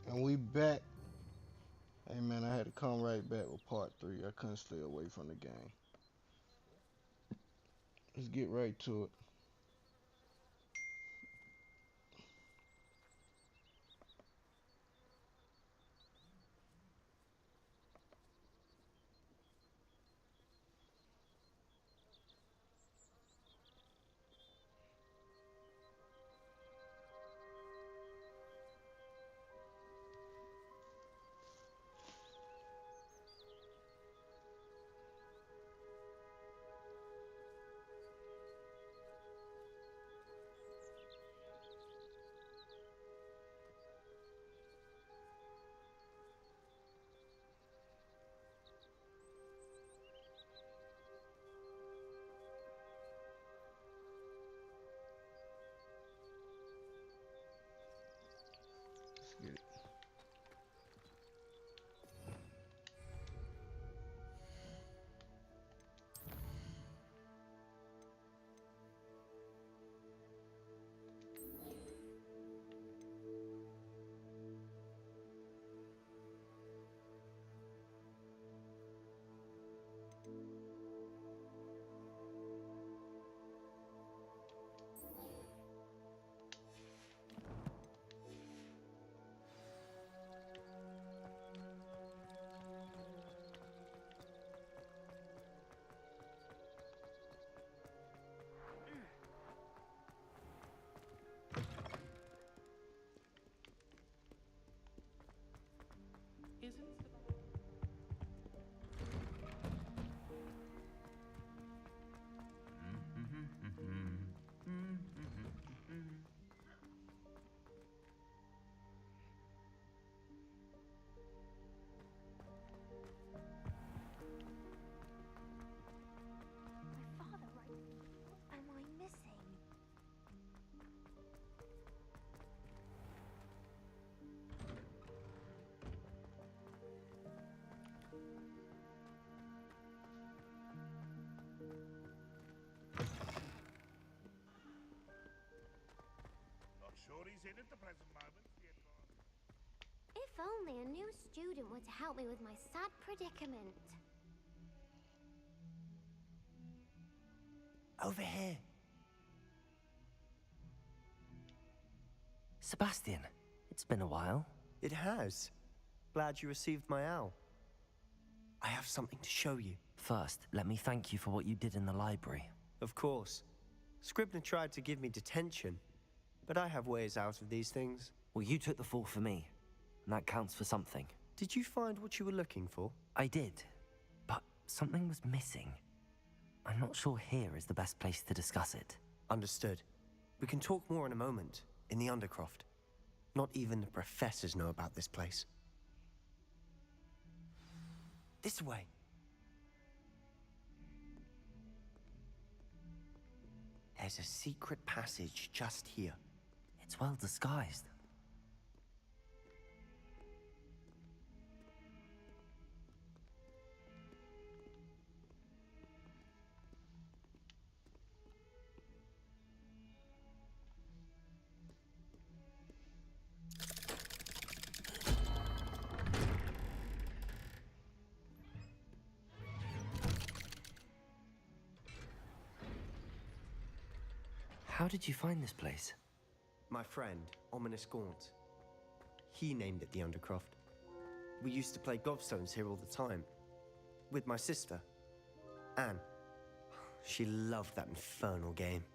And we back. Hey man, I had to come right back with part 3. I couldn't stay away from the game. Let's get right to it. Let's get it. My father, right? What am I missing? Not sure he's in at the present moment, Theodore. If only a new student were to help me with my sad predicament. Over here. Sebastian, it's been a while. It has. Glad you received my owl. I have something to show you. First, let me thank you for what you did in the library. Of course. Scribner tried to give me detention, but I have ways out of these things. Well, you took the fall for me, and that counts for something. Did you find what you were looking for? I did, but something was missing. I'm not sure here is the best place to discuss it. Understood. We can talk more in a moment, in the Undercroft. Not even the professors know about this place. This way. There's a secret passage just here. It's well disguised. How did you find this place? My friend, Ominous Gaunt. He named it the Undercroft. We used to play gobstones here all the time. With my sister, Anne. She loved that infernal game.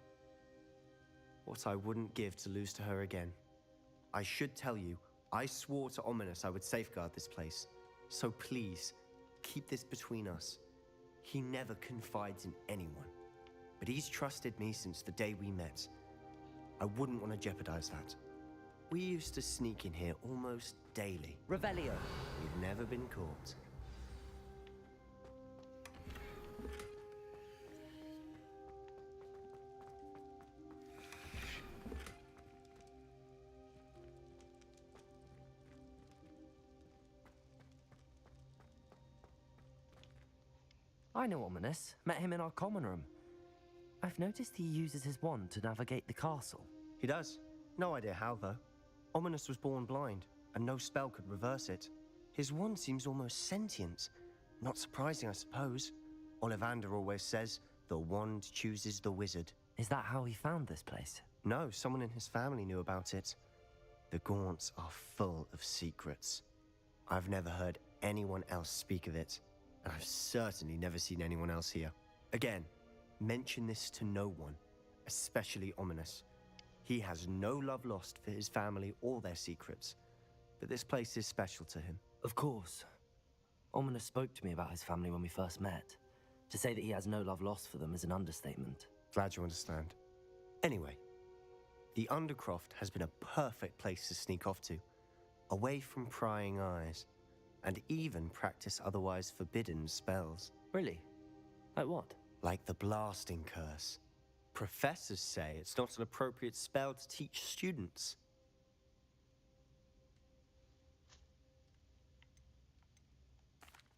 What I wouldn't give to lose to her again. I should tell you, I swore to Ominous I would safeguard this place. So please, keep this between us. He never confides in anyone. But he's trusted me since the day we met. I wouldn't want to jeopardize that. We used to sneak in here almost daily. Revelio. We've never been caught. I know Ominous. Met him in our common room. I've noticed he uses his wand to navigate the castle. He does. No idea how, though. Ominous was born blind, and no spell could reverse it. His wand seems almost sentient. Not surprising, I suppose. Ollivander always says, the wand chooses the wizard. Is that how he found this place? No, someone in his family knew about it. The Gaunts are full of secrets. I've never heard anyone else speak of it, and I've certainly never seen anyone else here. Again, mention this to no one, especially Ominous. He has no love lost for his family or their secrets, but this place is special to him. Of course. Ominous spoke to me about his family when we first met. To say that he has no love lost for them is an understatement. Glad you understand. Anyway, the Undercroft has been a perfect place to sneak off to, away from prying eyes, and even practice otherwise forbidden spells. Really? Like what? Like the Blasting Curse. Professors say it's not an appropriate spell to teach students.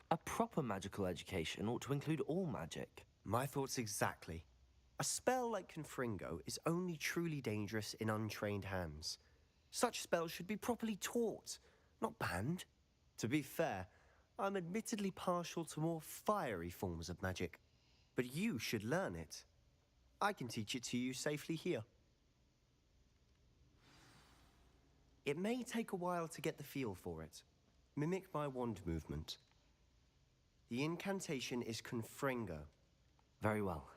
A proper magical education ought to include all magic. My thoughts exactly. A spell like Confringo is only truly dangerous in untrained hands. Such spells should be properly taught, not banned. To be fair, I'm admittedly partial to more fiery forms of magic, but you should learn it. I can teach it to you safely here. It may take a while to get the feel for it. Mimic my wand movement. The incantation is Confringo. Very well.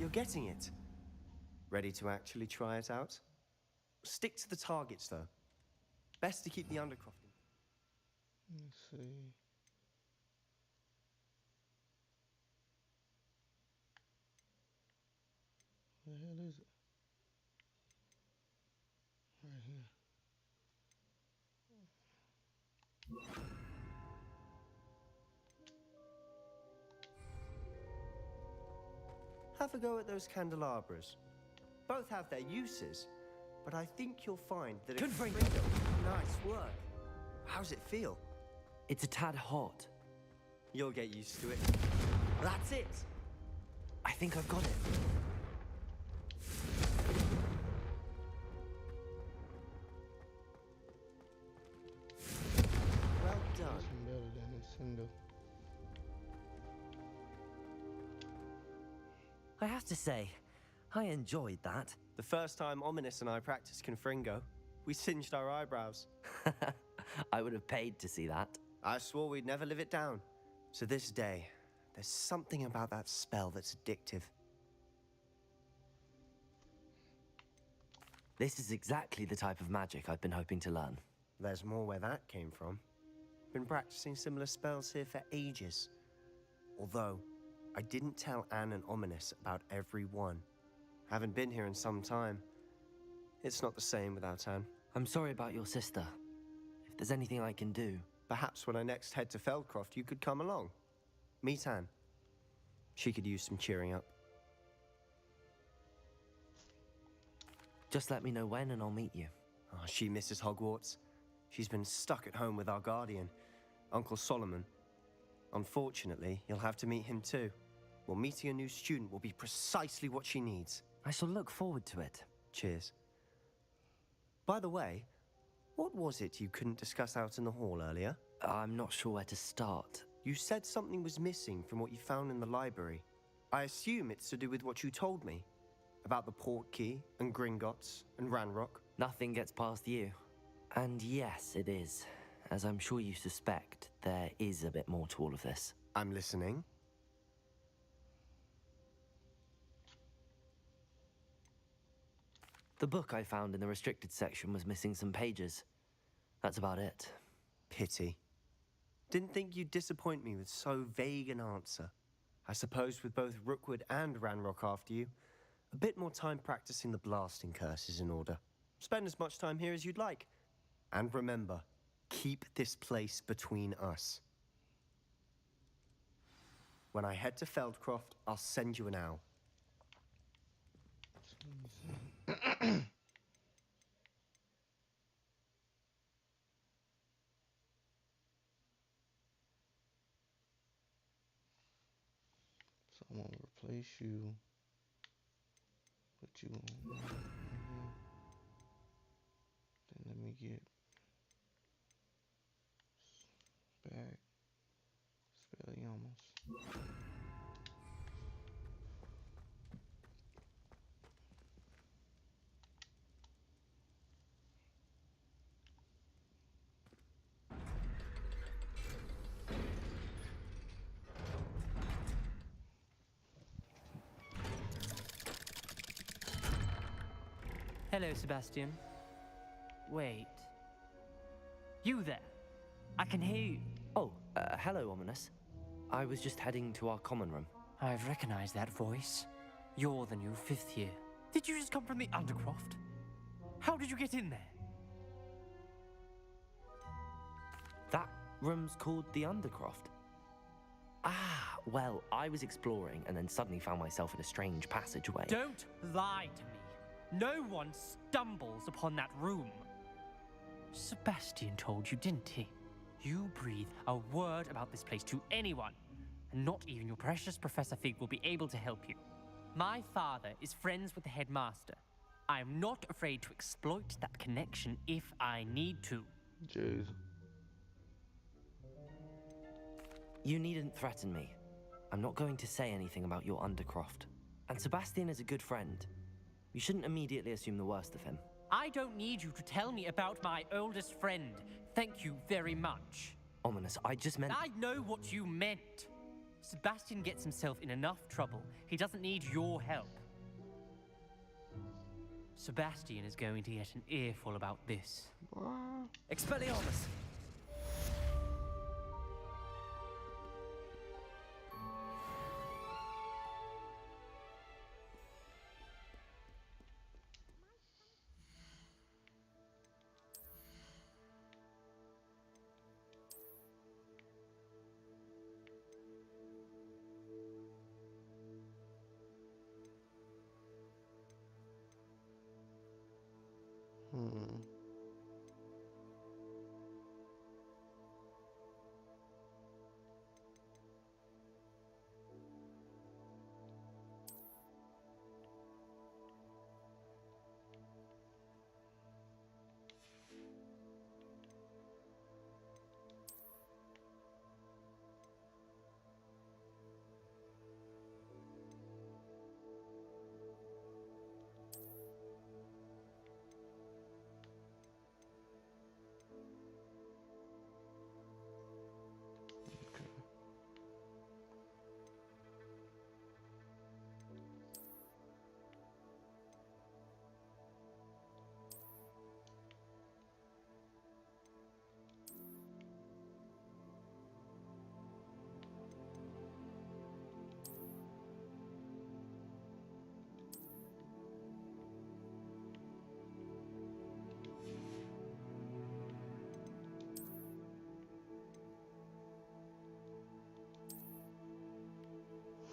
You're getting it. Ready to actually try it out? Stick to the targets, though. Best to keep the Undercroft in. Let's see. Where the hell is it? Right here. Have a go at those candelabras. Both have their uses, but I think you'll find that Confringo. Nice work. How's it feel? It's a tad hot. You'll get used to it. That's it. I think I've got it. Well This done. one better than this window. I have to say, I enjoyed that. The first time Ominous and I practiced Confringo, we singed our eyebrows. I would have paid to see that. I swore we'd never live it down. To this day, there's something about that spell that's addictive. This is exactly the type of magic I've been hoping to learn. There's more where that came from. Been practicing similar spells here for ages. Although, I didn't tell Anne and Ominous about every one. Haven't been here in some time. It's not the same without Anne. I'm sorry about your sister. If there's anything I can do... Perhaps when I next head to Feldcroft, you could come along. Meet Anne. She could use some cheering up. Just let me know when and I'll meet you. Oh, she misses Hogwarts. She's been stuck at home with our guardian, Uncle Solomon. Unfortunately, you'll have to meet him too. Well, meeting a new student will be precisely what she needs. I shall look forward to it. Cheers. By the way, what was it you couldn't discuss out in the hall earlier? I'm not sure where to start. You said something was missing from what you found in the library. I assume it's to do with what you told me. About the Portkey, and Gringotts, and Ranrock. Nothing gets past you. And yes, it is. As I'm sure you suspect, there is a bit more to all of this. I'm listening. The book I found in the restricted section was missing some pages. That's about it. Pity. Didn't think you'd disappoint me with so vague an answer. I suppose with both Rookwood and Ranrock after you, a bit more time practicing the Blasting Curse is in order. Spend as much time here as you'd like. And remember, keep this place between us. When I head to Feldcroft, I'll send you an owl. gonna replace you. Put you on here. Then let me get back. Spelliarmus. Hello, Sebastian. Wait. You there? I can hear you. Oh, hello, Ominous. I was just heading to our common room. I've recognized that voice. You're the new 5th year. Did you just come from the Undercroft? How did you get in there? That room's called the Undercroft. Ah, well, I was exploring and then suddenly found myself in a strange passageway. Don't lie to me. No one stumbles upon that room. Sebastian told you, didn't he? You breathe a word about this place to anyone, and not even your precious Professor Fig will be able to help you. My father is friends with the headmaster. I am not afraid to exploit that connection if I need to. Jeez. You needn't threaten me. I'm not going to say anything about your Undercroft. And Sebastian is a good friend. You shouldn't immediately assume the worst of him. I don't need you to tell me about my oldest friend. Thank you very much. Ominous, I just meant... I know what you meant. Sebastian gets himself in enough trouble. He doesn't need your help. Sebastian is going to get an earful about this. Expelliarmus!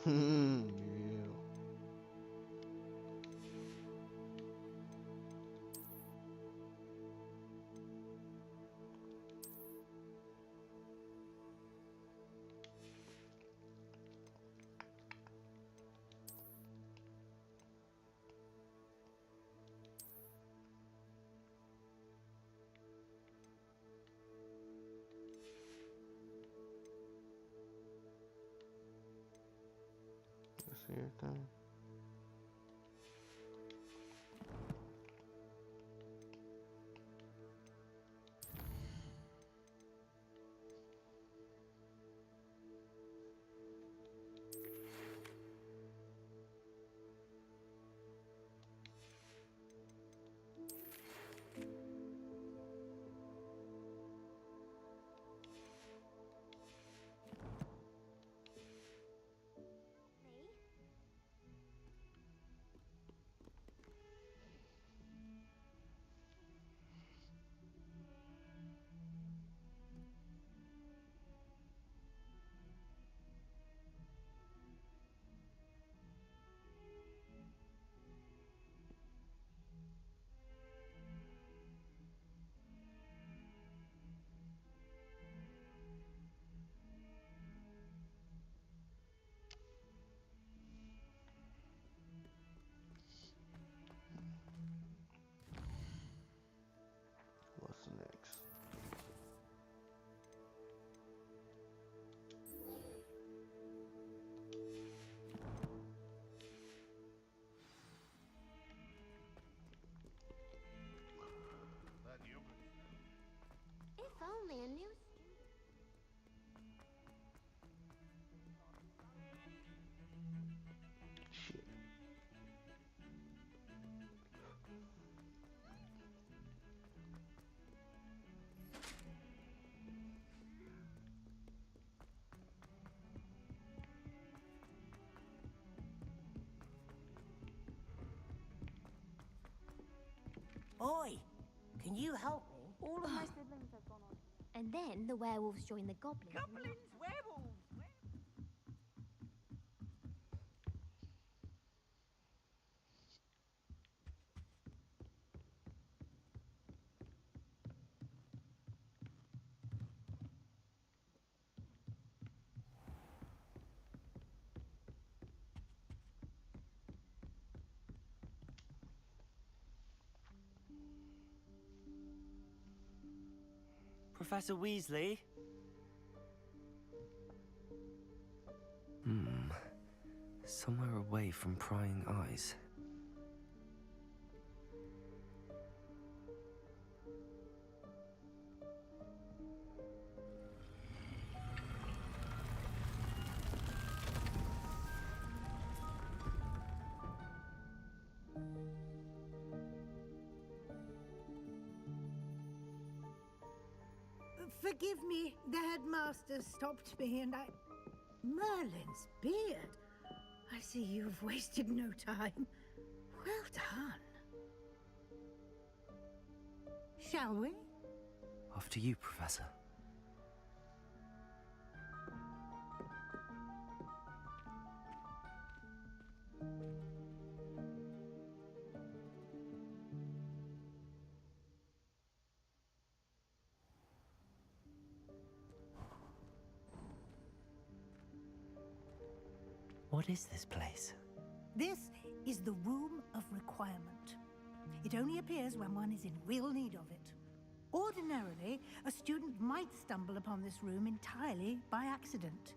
Yeah. That's everything. Oi! Can you help me? All of my siblings have gone on. And then the werewolves join the goblins. Goblins, werewolves! Professor Weasley? Somewhere away from prying eyes. Forgive me, the headmaster stopped me and I... Merlin's beard. I see you've wasted no time. Well done. Shall we? After you, Professor. What is this place? This is the Room of Requirement. It only appears when one is in real need of it. Ordinarily, a student might stumble upon this room entirely by accident.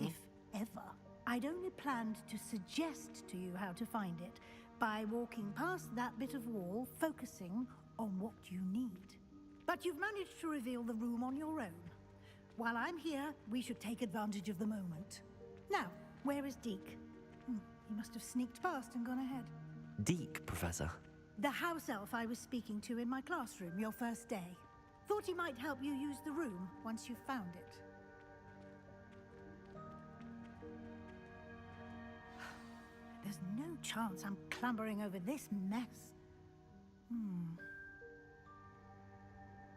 If ever. I'd only planned to suggest to you how to find it by walking past that bit of wall, focusing on what you need. But you've managed to reveal the room on your own. While I'm here, we should take advantage of the moment. Now, where is Deke? He must have sneaked past and gone ahead. Deke, Professor. The house elf I was speaking to in my classroom your first day. Thought he might help you use the room once you've found it. There's no chance I'm clambering over this mess.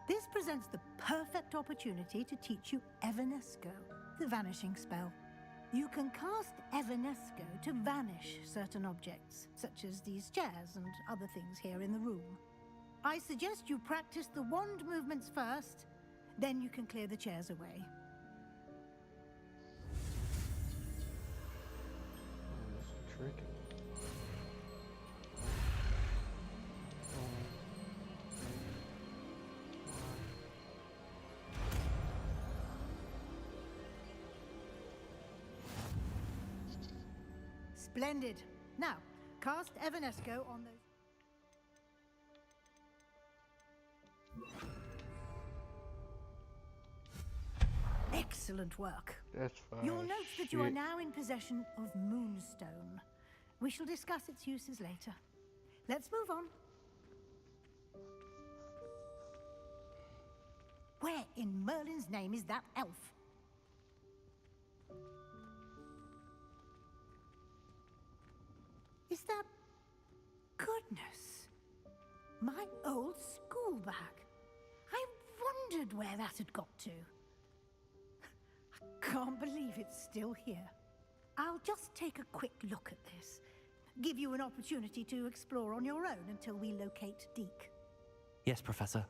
This presents the perfect opportunity to teach you Evanesco, the vanishing spell. You can cast Evanesco to vanish certain objects, such as these chairs and other things here in the room. I suggest you practice the wand movements first, then you can clear the chairs away. That's tricky. Splendid. Now, cast Evanesco on those... Excellent work. That's fine. You'll note that you are now in possession of Moonstone. We shall discuss its uses later. Let's move on. Where in Merlin's name is that elf? Is that... Goodness. My old school bag. I wondered where that had got to. I can't believe it's still here. I'll just take a quick look at this. Give you an opportunity to explore on your own until we locate Deke. Yes, Professor.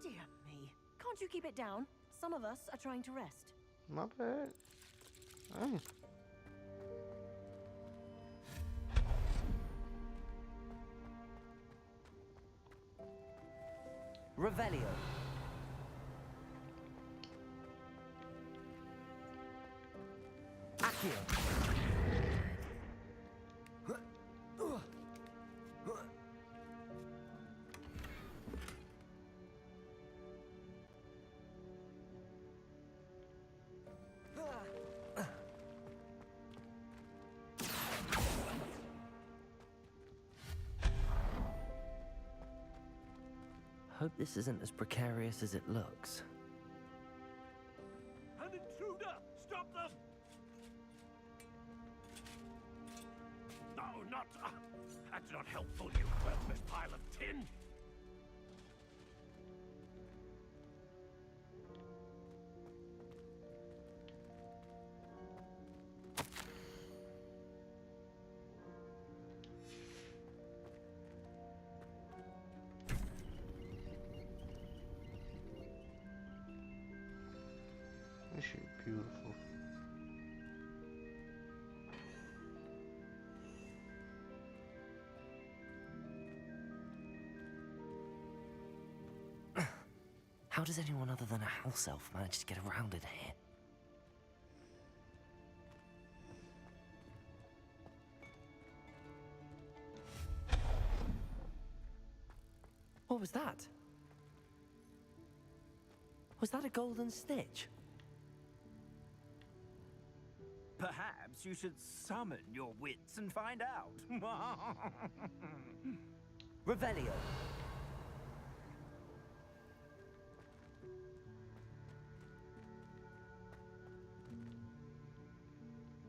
Dear me. Can't you keep it down? Some of us are trying to rest. My bad. Hey. Revelio. Accio. Hope this isn't as precarious as it looks. An intruder! Stop them! No, not... that's not helpful, you worthless pile of tin. This shit beautiful. How does anyone other than a house elf manage to get around in here? What was that? Was that a golden snitch? Perhaps you should summon your wits and find out. Revelio.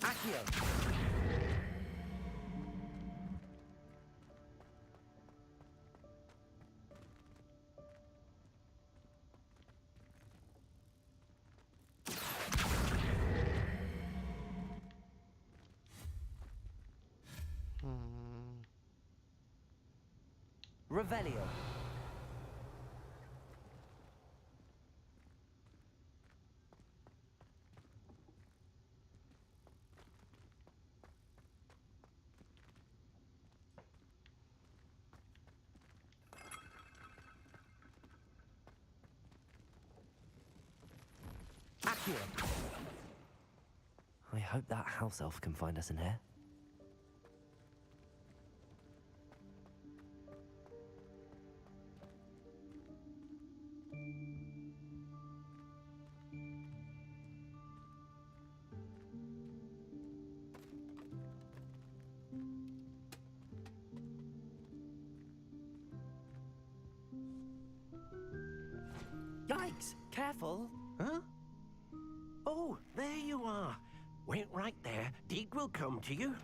Accio. Revelio. Accio. I hope that house elf can find us in here. Yikes! Careful! Huh? Oh, there you are. Wait right there. Deek will come to you.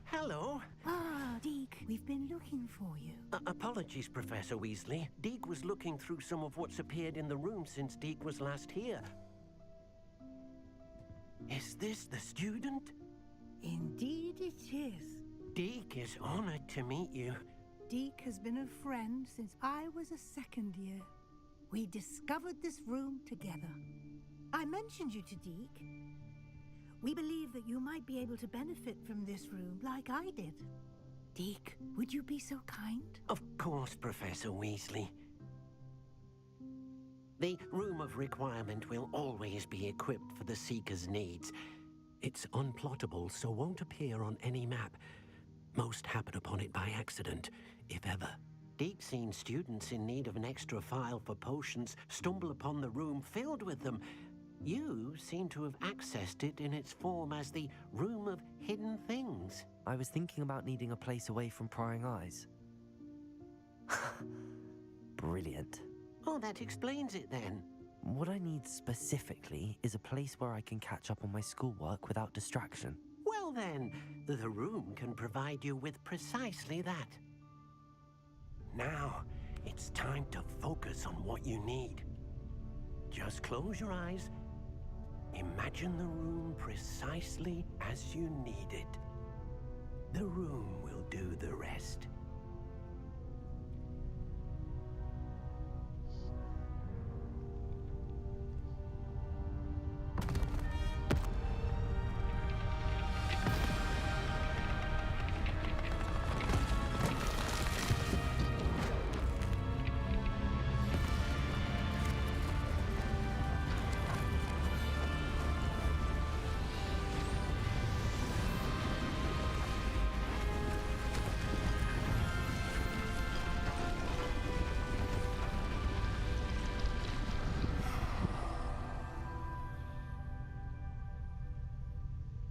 Hello. Ah, Deke, we've been looking for you. Apologies, Professor Weasley. Deek was looking through some of what's appeared in the room since Deek was last here. Is this the student? Indeed it is. Deek is honored to meet you. Deke has been a friend since I was a second year. We discovered this room together. I mentioned you to Deke. We believe that you might be able to benefit from this room like I did. Deke, would you be so kind? Of course, Professor Weasley. The Room of Requirement will always be equipped for the Seeker's needs. It's unplottable, so won't appear on any map. Most happen upon it by accident, if ever. Deke's seen students in need of an extra file for potions stumble upon the room filled with them. You seem to have accessed it in its form as the Room of Hidden Things. I was thinking about needing a place away from prying eyes. Brilliant. Oh, that explains it then. What I need specifically is a place where I can catch up on my schoolwork without distraction. Well then, the room can provide you with precisely that. Now, it's time to focus on what you need. Just close your eyes. Imagine the room precisely as you need it. The room will do the rest.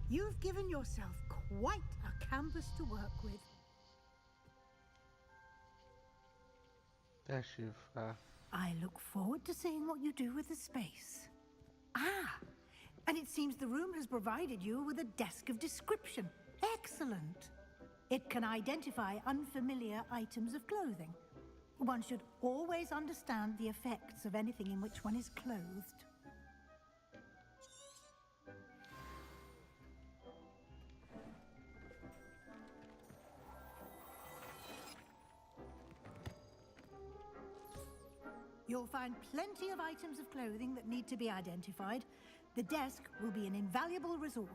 You've given yourself quite a canvas to work with. That shit fire. I look forward to seeing what you do with the space. Ah, And it seems the room has provided you with a desk of description. Excellent. It can identify unfamiliar items of clothing. One should always understand the effects of anything in which one is clothed. You'll find plenty of items of clothing that need to be identified. The desk will be an invaluable resource.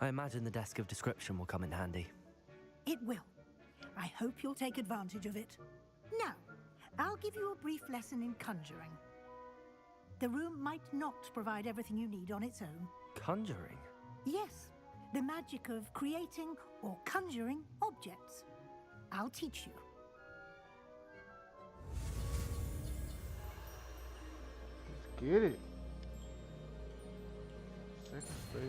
I imagine the desk of description will come in handy. It will. I hope you'll take advantage of it. Now, I'll give you a brief lesson in conjuring. The room might not provide everything you need on its own. Conjuring? Yes, the magic of creating or conjuring objects. I'll teach you. Let's get it. Second spell.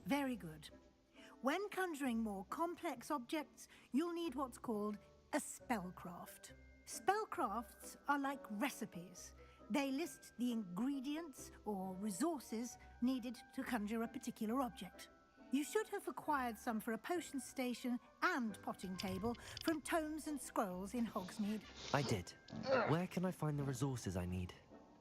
Very good. When conjuring more complex objects, you'll need what's called a spellcraft. Spellcrafts are like recipes. They list the ingredients or resources needed to conjure a particular object. You should have acquired some for a potion station and potting table from tomes and scrolls in Hogsmeade. I did. Where can I find the resources I need?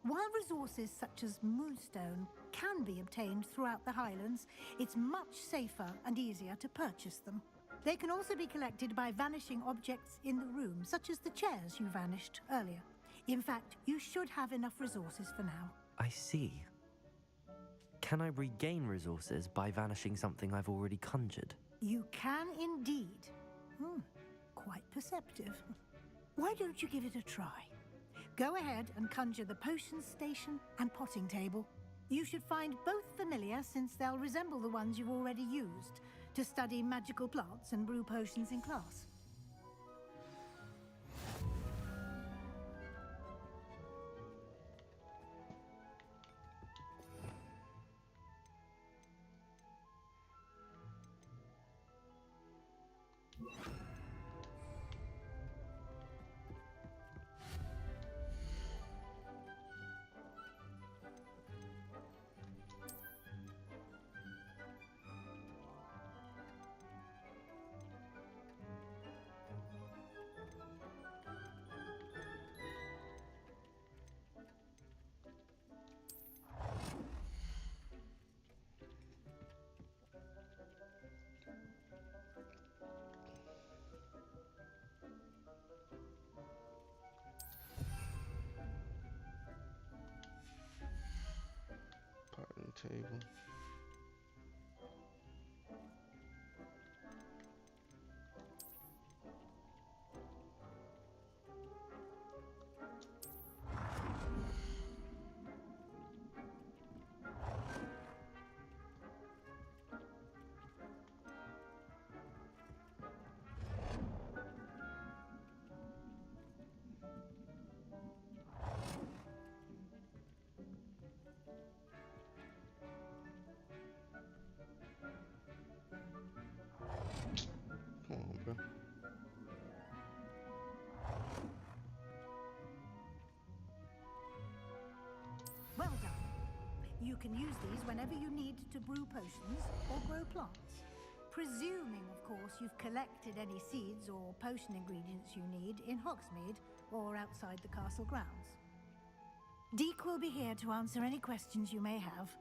While resources such as moonstone can be obtained throughout the Highlands, it's much safer and easier to purchase them. They can also be collected by vanishing objects in the room, such as the chairs you vanished earlier. In fact, you should have enough resources for now. I see. Can I regain resources by vanishing something I've already conjured? You can indeed. Quite perceptive. Why don't you give it a try? Go ahead and conjure the potion station and potting table. You should find both familiar, since they'll resemble the ones you've already used to study magical plants and brew potions in class. Potting table. Come on, bro. Well done. You can use these whenever you need to brew potions or grow plants. Presuming, of course, you've collected any seeds or potion ingredients you need in Hogsmeade or outside the castle grounds. Deke will be here to answer any questions you may have.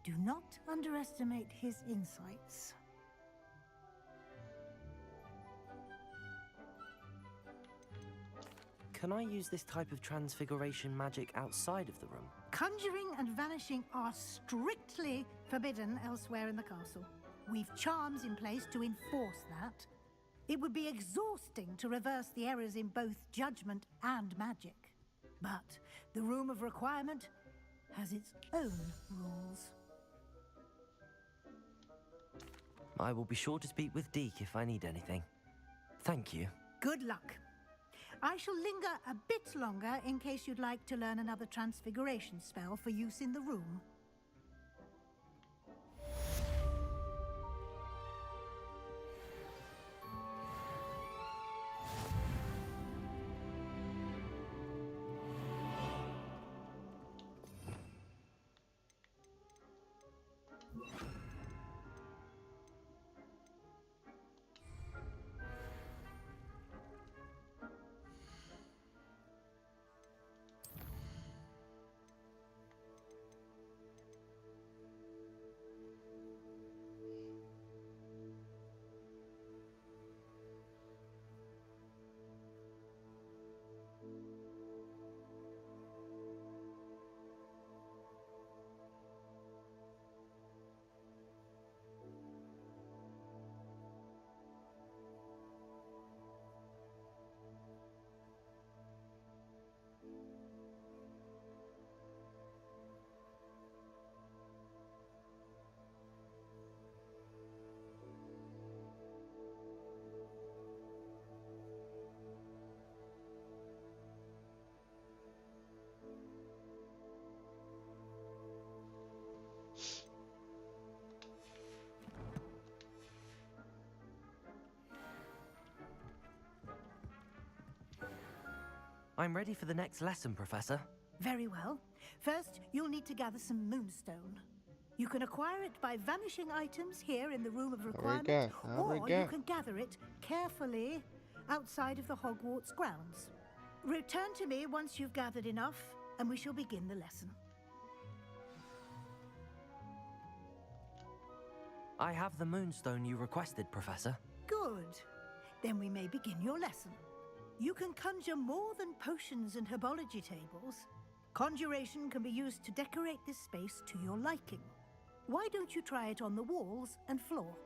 Do not underestimate his insights. Can I use this type of transfiguration magic outside of the room? Conjuring and vanishing are strictly forbidden elsewhere in the castle. We've charms in place to enforce that. It would be exhausting to reverse the errors in both judgment and magic. But the Room of Requirement has its own rules. I will be sure to speak with Deke if I need anything. Thank you. Good luck. I shall linger a bit longer in case you'd like to learn another transfiguration spell for use in the room. I'm ready for the next lesson, Professor. Very well. First, you'll need to gather some moonstone. You can acquire it by vanishing items here in the Room of Requirement, or you can gather it carefully outside of the Hogwarts grounds. Return to me once you've gathered enough, and we shall begin the lesson. I have the moonstone you requested, Professor. Good. Then we may begin your lesson. You can conjure more than potions and herbology tables. Conjuration can be used to decorate this space to your liking. Why don't you try it on the walls and floor?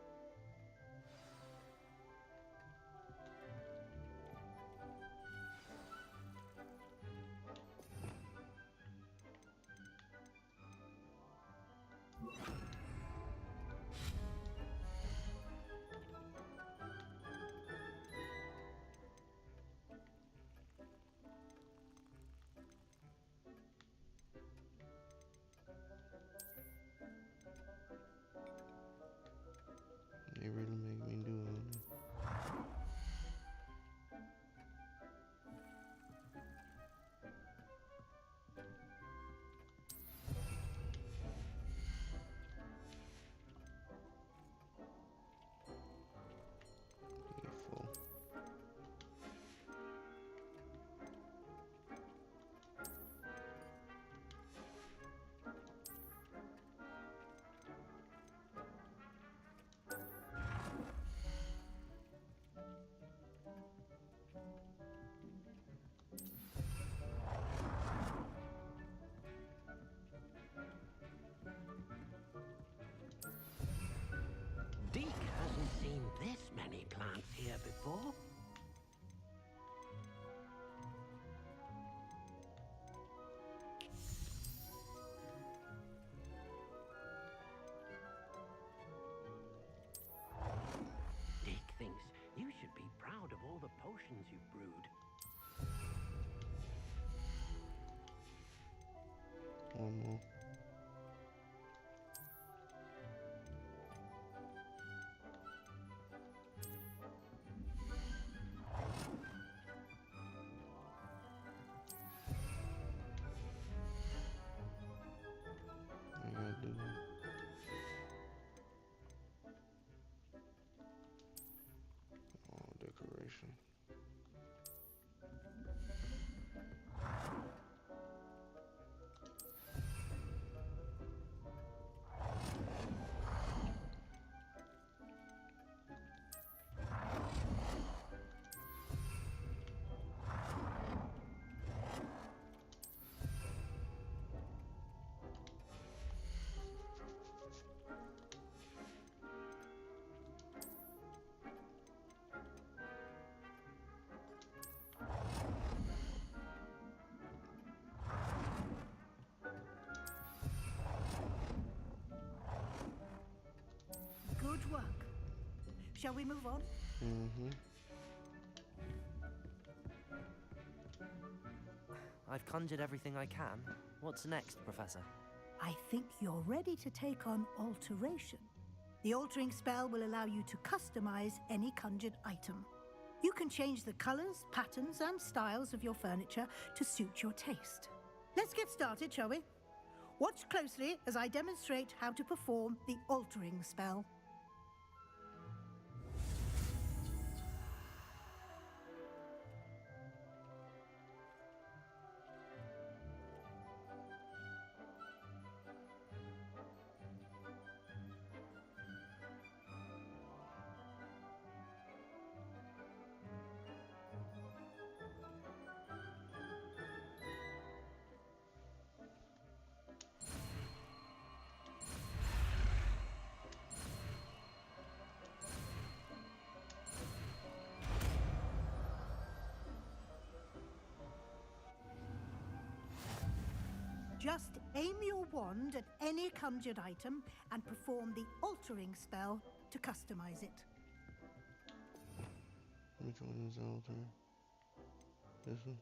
Shall we move on? Mm-hmm. I've conjured everything I can. What's next, Professor? I think you're ready to take on alteration. The altering spell will allow you to customize any conjured item. You can change the colors, patterns, and styles of your furniture to suit your taste. Let's get started, shall we? Watch closely as I demonstrate how to perform the altering spell. Just aim your wand at any conjured item and perform the altering spell to customize it. Which one is the altar? This one?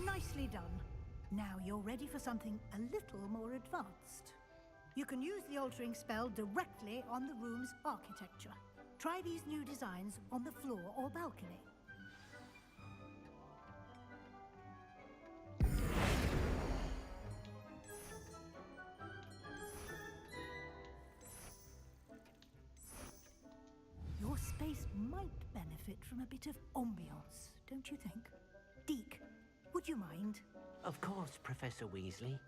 Nicely done. Now you're ready for something a little more advanced. You can use the altering spell directly on the room's architecture. Try these new designs on the floor or balcony. Your space might benefit from a bit of ambiance, don't you think? Deke, would you mind? Of course, Professor Weasley.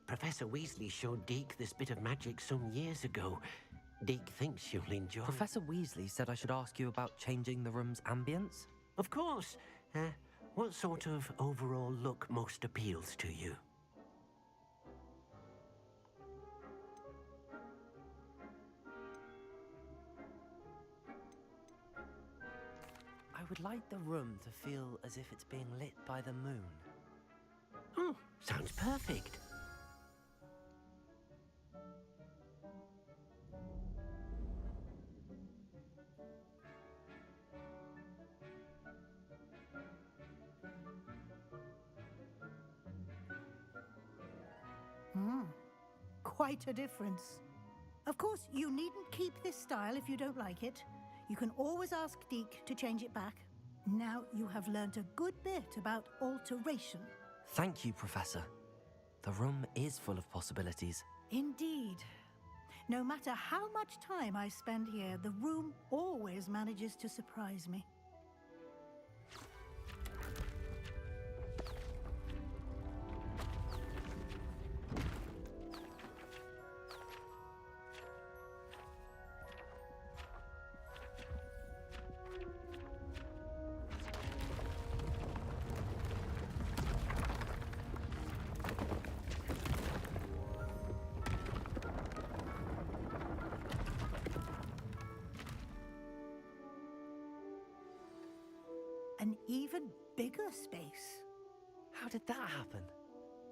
Professor Weasley showed Deke this bit of magic some years ago. Deke thinks you'll enjoy. Professor Weasley said I should ask you about changing the room's ambience? Of course. What sort of overall look most appeals to you? I would like the room to feel as if it's being lit by the moon. Oh, sounds perfect. Quite a difference. Of course, you needn't keep this style if you don't like it. You can always ask Deke to change it back. Now you have learnt a good bit about alteration. Thank you, Professor. The room is full of possibilities. Indeed. No matter how much time I spend here, the room always manages to surprise me. An even bigger space. How did that happen?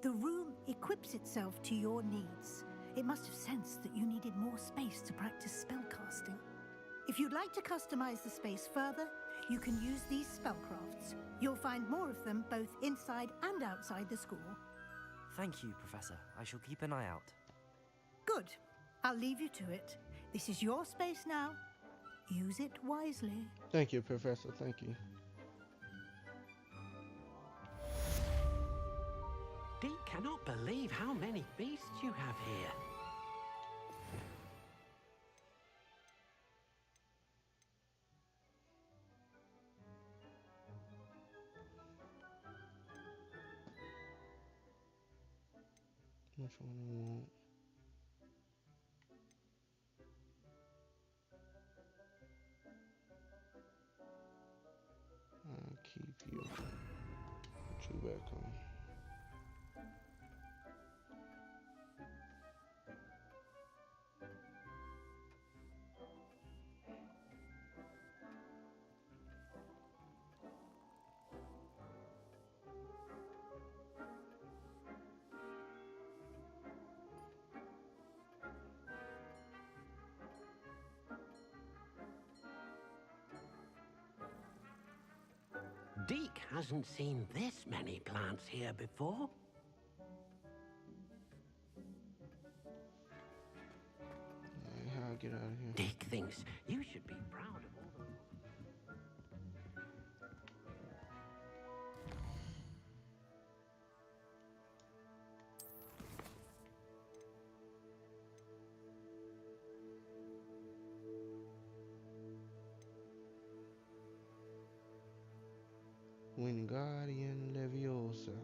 The room equips itself to your needs. It must have sensed that you needed more space to practice spellcasting. If you'd like to customize the space further, you can use these spellcrafts. You'll find more of them both inside and outside the school. Thank you, Professor. I shall keep an eye out. Good. I'll leave you to it. This is your space now. Use it wisely. Thank you, Professor. Thank you. Deke cannot believe how many beasts you have here. Which one I want? I'll keep you. Put you back on. Deke hasn't seen this many plants here before. Alright, how I get out of here? Deke thinks you should be proud of all the... Wingardium Leviosa.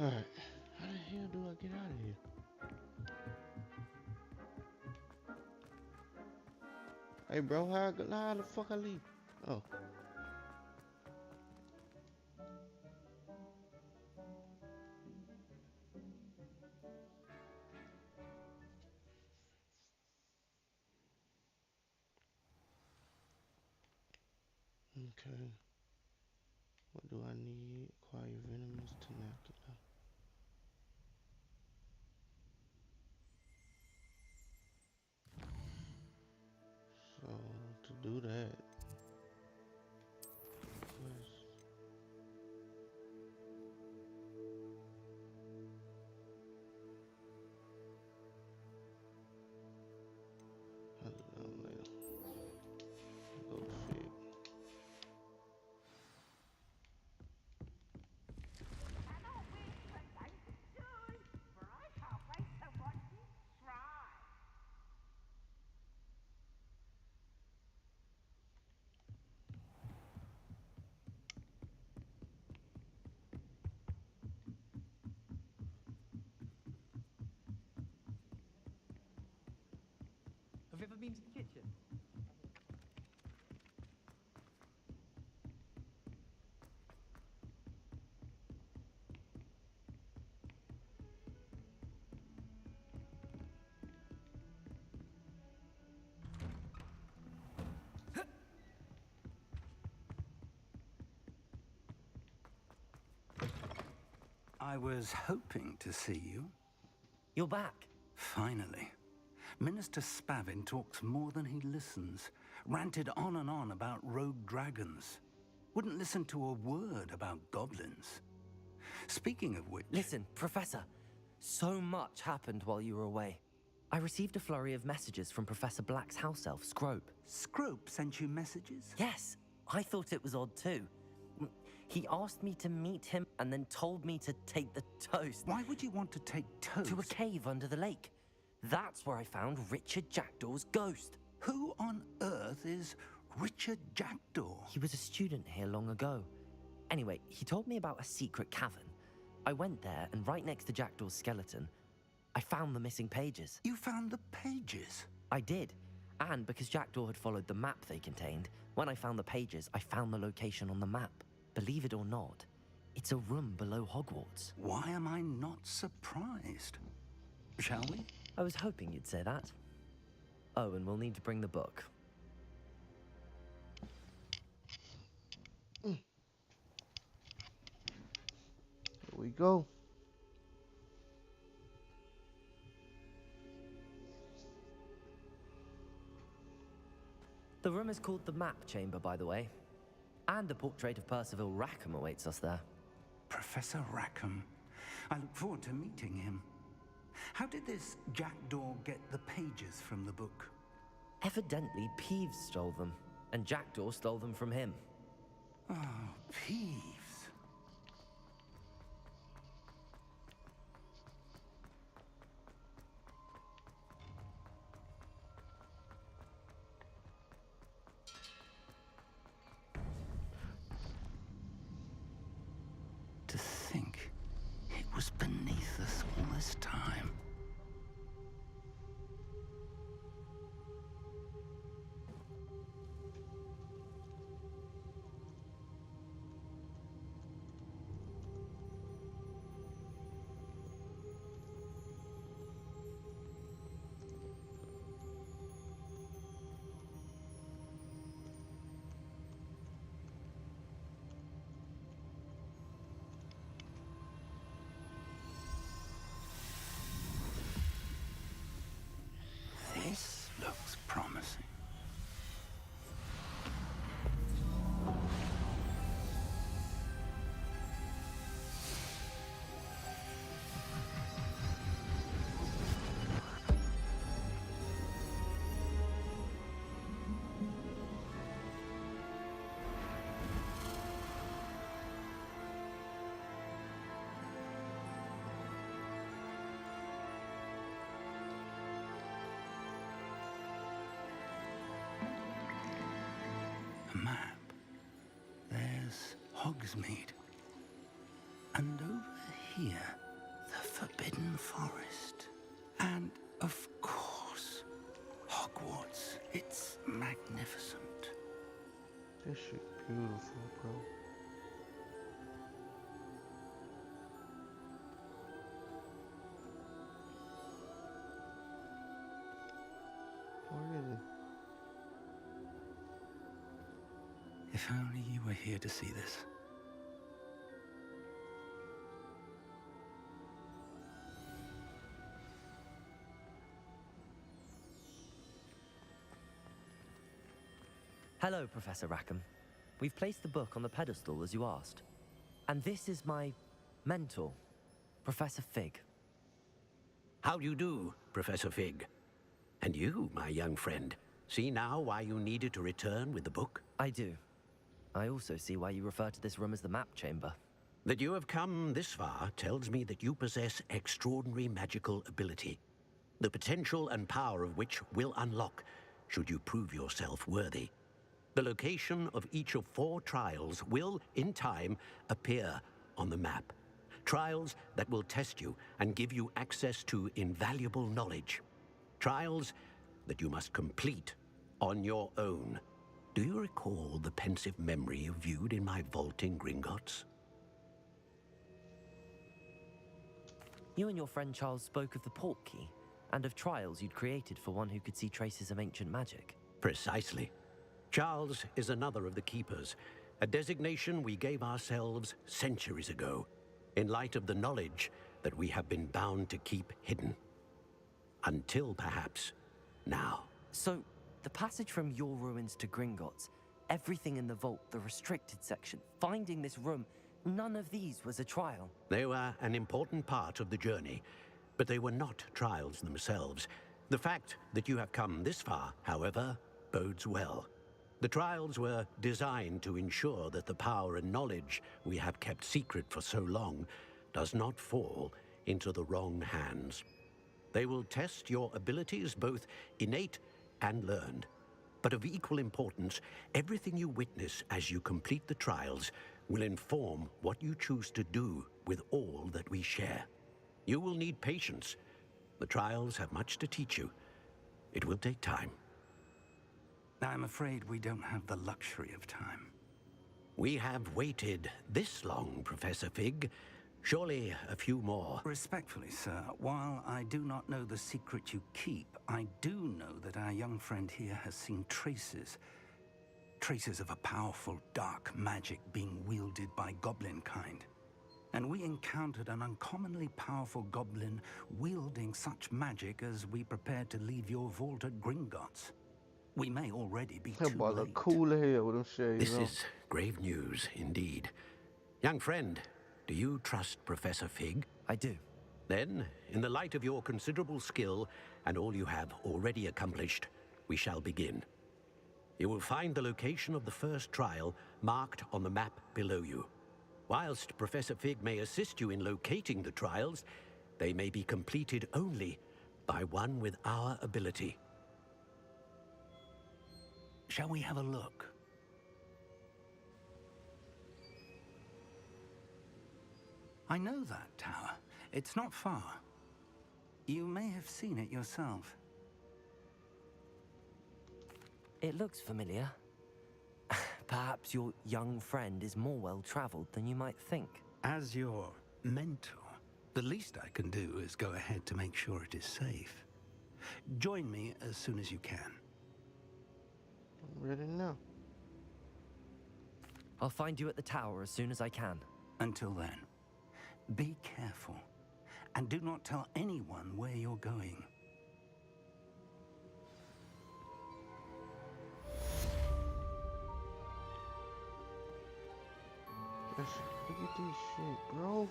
Alright, how the hell do I get out of here? Hey bro, how the fuck I leave? Oh. Okay. What do I need? Acquire venomous tenacula. So to do that, quest. Hello, later. Go fit. Have you ever been to the kitchen? I was hoping to see you. You're back. Finally. Minister Spavin talks more than he listens. Ranted on and on about rogue dragons. Wouldn't listen to a word about goblins. Speaking of which... Listen, Professor. So much happened while you were away. I received a flurry of messages from Professor Black's house elf, Scrope. Scrope sent you messages? Yes, I thought it was odd too. He asked me to meet him and then told me to take the toast. Why would you want to take toast? To a cave under the lake. That's where I found Richard Jackdaw's ghost. Who on earth is Richard Jackdaw? He was a student here long ago. Anyway, he told me about a secret cavern. I went there, and right next to Jackdaw's skeleton, I found the missing pages. You found the pages? I did. And because Jackdaw had followed the map they contained, when I found the pages, I found the location on the map. Believe it or not, it's a room below Hogwarts. Why am I not surprised? Shall we? I was hoping you'd say that. Oh, and we'll need to bring the book. Here we go. The room is called the Map Chamber, by the way. And a portrait of Percival Rackham awaits us there. Professor Rackham. I look forward to meeting him. How did this Jackdaw get the pages from the book? Evidently, Peeves stole them, and Jackdaw stole them from him. Oh, Peeves. To think it was beneath us all this time. This looks promising. A map. There's Hogsmeade. And over here, the Forbidden Forest. And, of course, Hogwarts. It's magnificent. This shit beautiful, bro. Really? If only you were here to see this. Hello, Professor Rackham. We've placed the book on the pedestal as you asked. And this is my mentor, Professor Fig. How do you do, Professor Fig? And you, my young friend, see now why you needed to return with the book? I do. I also see why you refer to this room as the Map Chamber. That you have come this far tells me that you possess extraordinary magical ability, the potential and power of which will unlock should you prove yourself worthy. The location of each of 4 trials will, in time, appear on the map. Trials that will test you and give you access to invaluable knowledge. Trials that you must complete on your own. Do you recall the pensive memory you viewed in my vault in Gringotts? You and your friend Charles spoke of the port key, and of trials you'd created for one who could see traces of ancient magic. Precisely. Charles is another of the Keepers, a designation we gave ourselves centuries ago, in light of the knowledge that we have been bound to keep hidden. Until, perhaps, now. So, the passage from your ruins to Gringotts, everything in the vault, the restricted section, finding this room, none of these was a trial. They were an important part of the journey, but they were not trials themselves. The fact that you have come this far, however, bodes well. The trials were designed to ensure that the power and knowledge we have kept secret for so long does not fall into the wrong hands. They will test your abilities, both innate and learned. But of equal importance, everything you witness as you complete the trials will inform what you choose to do with all that we share. You will need patience. The trials have much to teach you. It will take time. I'm afraid we don't have the luxury of time. We have waited this long, Professor Fig. Surely a few more. Respectfully, sir, while I do not know the secret you keep, I do know that our young friend here has seen traces of a powerful dark magic being wielded by goblin kind. And we encountered an uncommonly powerful goblin wielding such magic as we prepared to leave your vault at Gringotts. We may already be That too boy late. look cool as hell with them shades This on. is grave news indeed. Young friend, do you trust Professor Fig? I do. Then, in the light of your considerable skill and all you have already accomplished, we shall begin. You will find the location of the first trial marked on the map below you. Whilst Professor Fig may assist you in locating the trials, they may be completed only by one with our ability. Shall we have a look? I know that tower. It's not far. You may have seen it yourself. It looks familiar. Perhaps your young friend is more well-traveled than you might think. As your mentor, the least I can do is go ahead to make sure it is safe. Join me as soon as you can. I'm ready now. I'll find you at the tower as soon as I can. Until then, be careful, and do not tell anyone where you're going. Look at this shit, bro.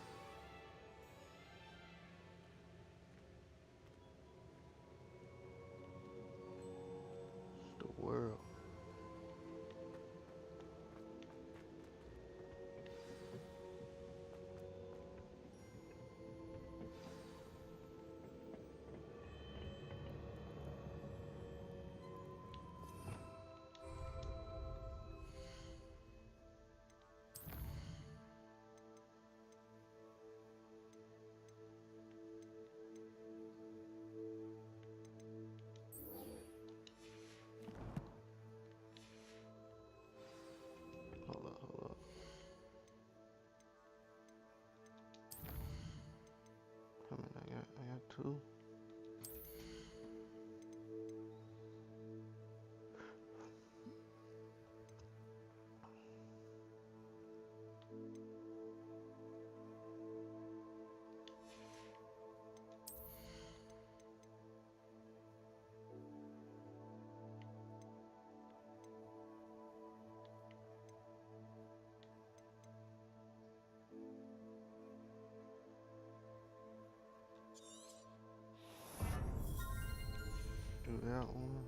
It's the world. Hold up. How many I got two. Do that one.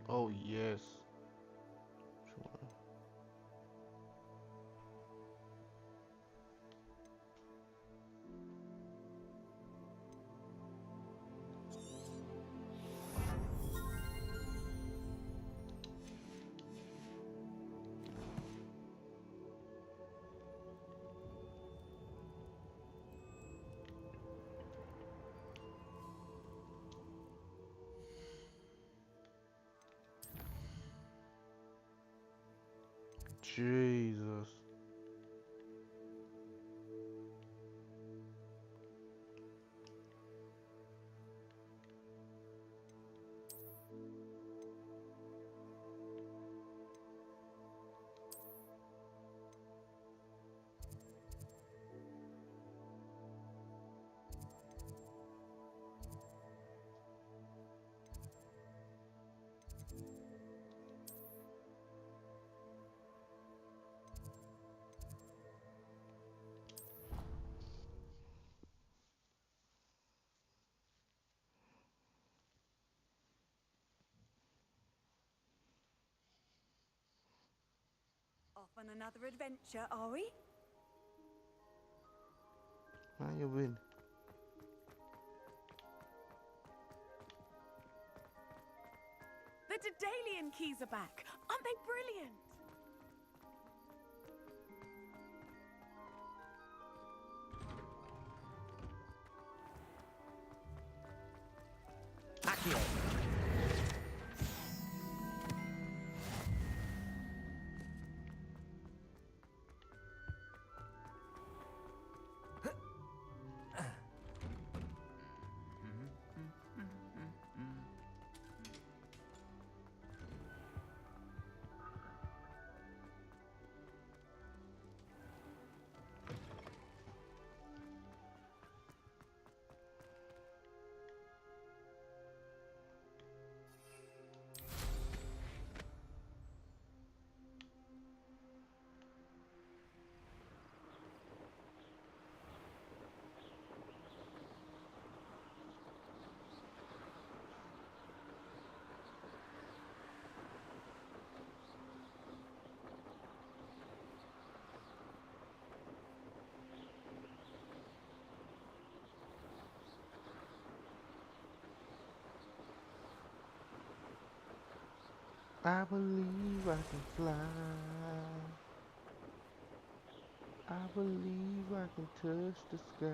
Oh yes. Which one? Jesus. On another adventure, are we? Mind your business. The Daedalian keys are back. Aren't they brilliant? Accio. I believe I can fly. I believe I can touch the sky.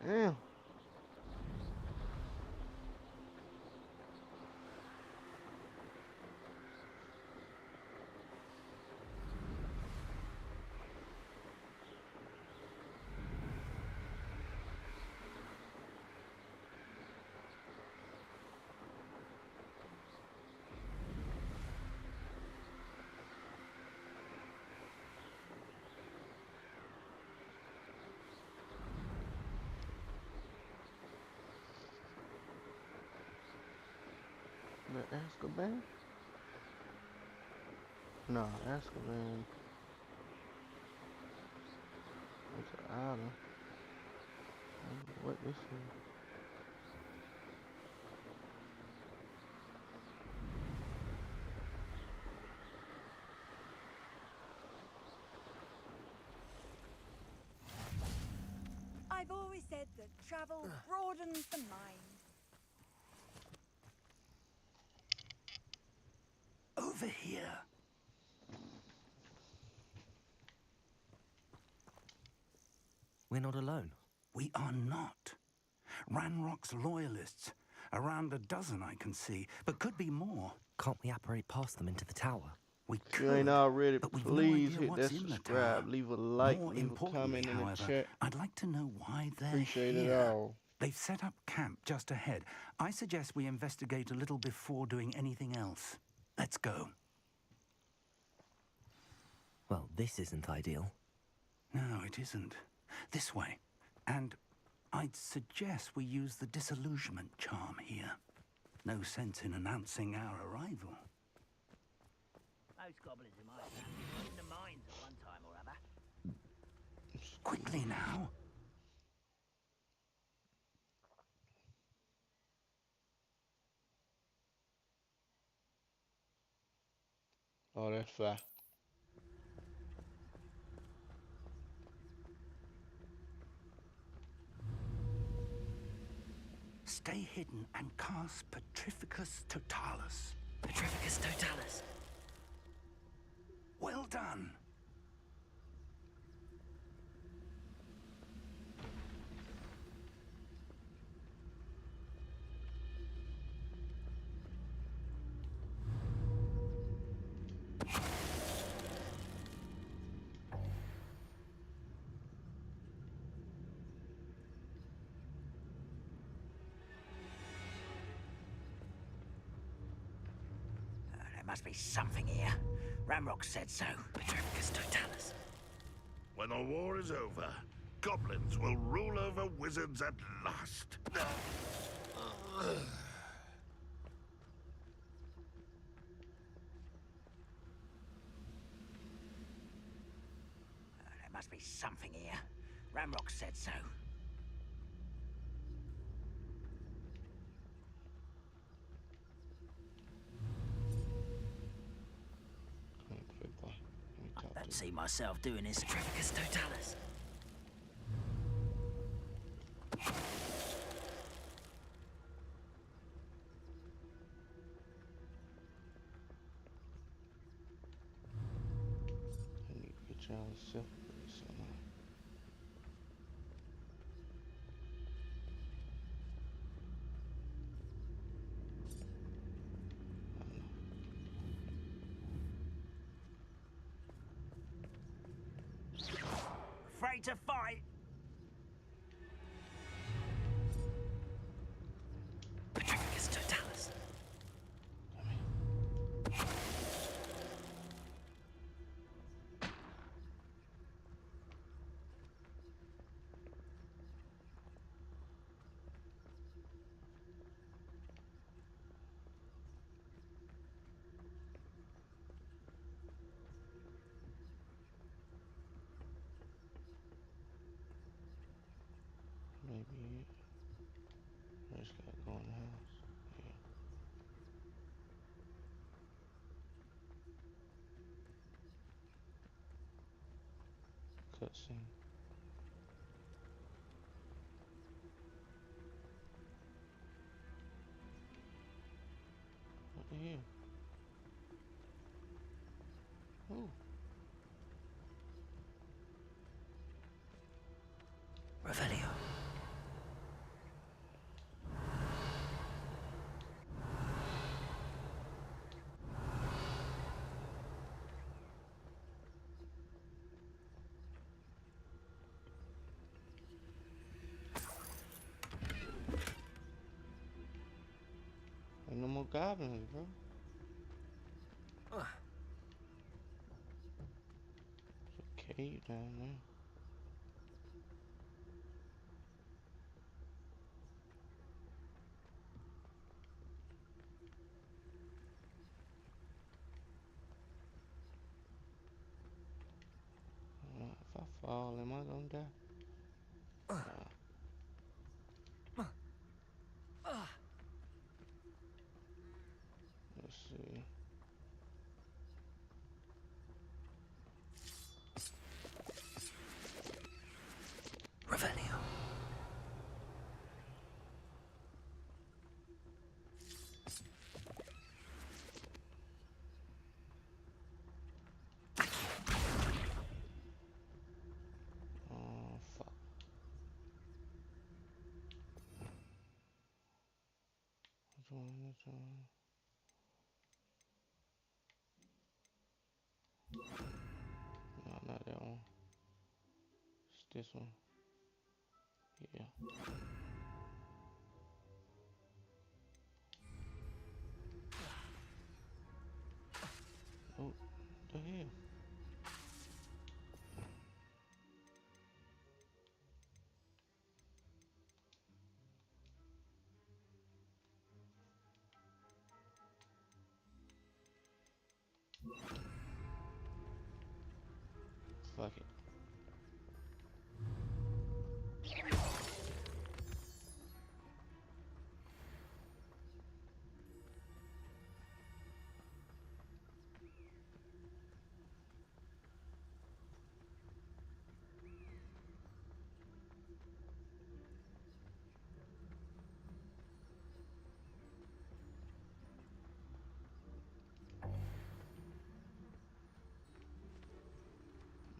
Damn. The Azkaban? No, Azkaban. It's an island. I don't know what this is. I've always said that travel broadens the mind. Over here. We're not alone. We are not. Ranrock's loyalists. Around a dozen I can see, but could be more. Can't we apparate past them into the tower? We If could, you ain't already, but we've please no idea hit what's that in the subscribe, tower. leave a like, More leave a importantly, comment in the however, chat. I'd like to know why they're Appreciate here. it all. They've set up camp just ahead. I suggest we investigate a little before doing anything else. Let's go. Well, this isn't ideal. No, it isn't. This way. And I'd suggest we use the disillusionment charm here. No sense in announcing our arrival. Most goblins in my family were in the mines at one time or other. Quickly now. Oh, that's fine. Stay hidden and cast Petrificus Totalis. Petrificus Totalis. Well done. There must be something here. Ramrock said so. Petrificus Totalis. When the war is over, goblins will rule over wizards at last. There must be something here. Ramrock said so. Quick one. Let me I talk to don't you. see myself doing this. Trevicus Totalis. I need to get y'all separated somehow. Afraid to fight? Trevicus Totalis. Maybe it. I just gotta go in the house. Yeah. Cutscene. What the hell? Ooh. Revelio. Ain't no more goblins, bro. There's a cave down there. If I fall, am I gonna die? Nah. Let's see. Revelio. Oh, fuck. Which one? Which one? No, not that one. It's this one. Yeah. Oh, the hell? Fuck it.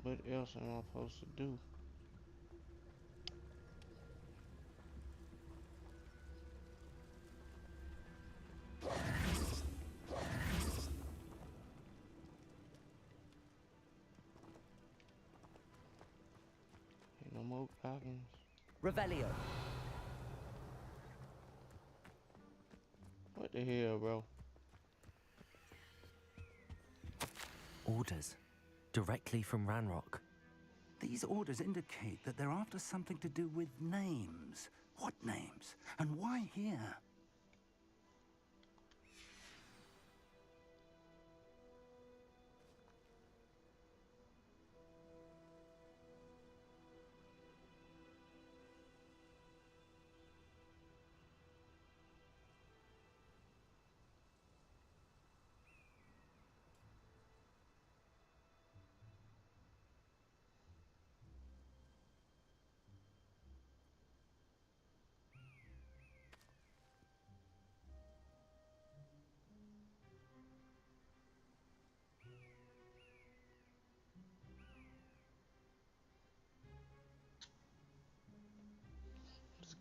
What else am I supposed to do? Ain't no more goblins. Revelio. What the hell, bro? Orders. Directly from Ranrock. These orders indicate that they're after something to do with names. What names? And why here?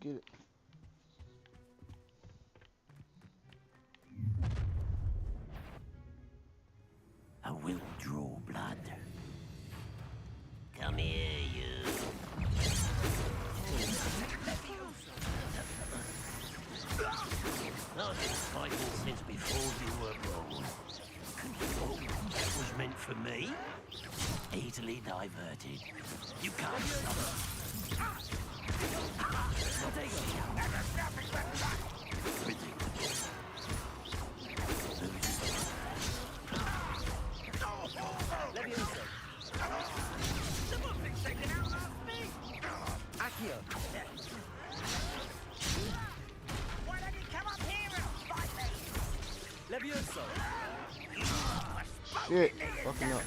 get it. I will draw blood. Come here, you. I've been fighting since before you were born. Oh, that was meant for me? Easily diverted. You can't stop us. Why don't you come up here and fight me? Levioso! Shit, fucking up.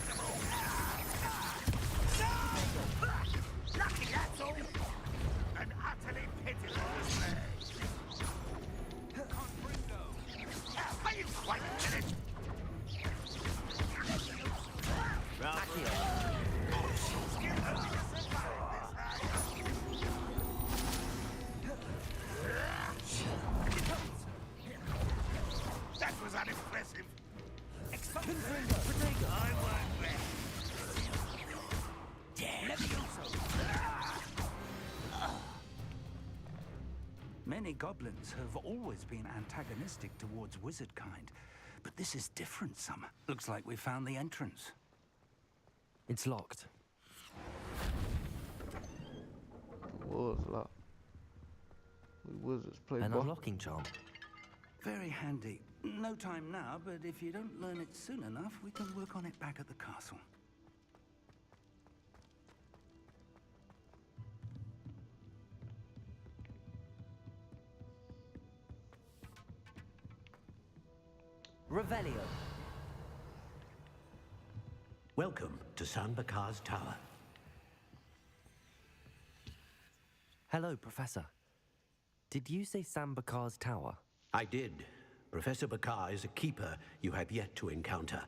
Lucky, that's all. An utterly pitiful display. Are you quite finished? That was unimpressive. I won't rest. Many goblins have always been antagonistic towards wizard kind, but this is different, Summer. Looks like we found the entrance. It's locked. It was locked. We wizards play An ball. unlocking charm. Very handy. No time now, but if you don't learn it soon enough, we can work on it back at the castle. Revelio. Welcome to Sanbakar's Tower. Hello, Professor. Did you say Sambakar's tower? I did. Professor Bakar is a keeper you have yet to encounter.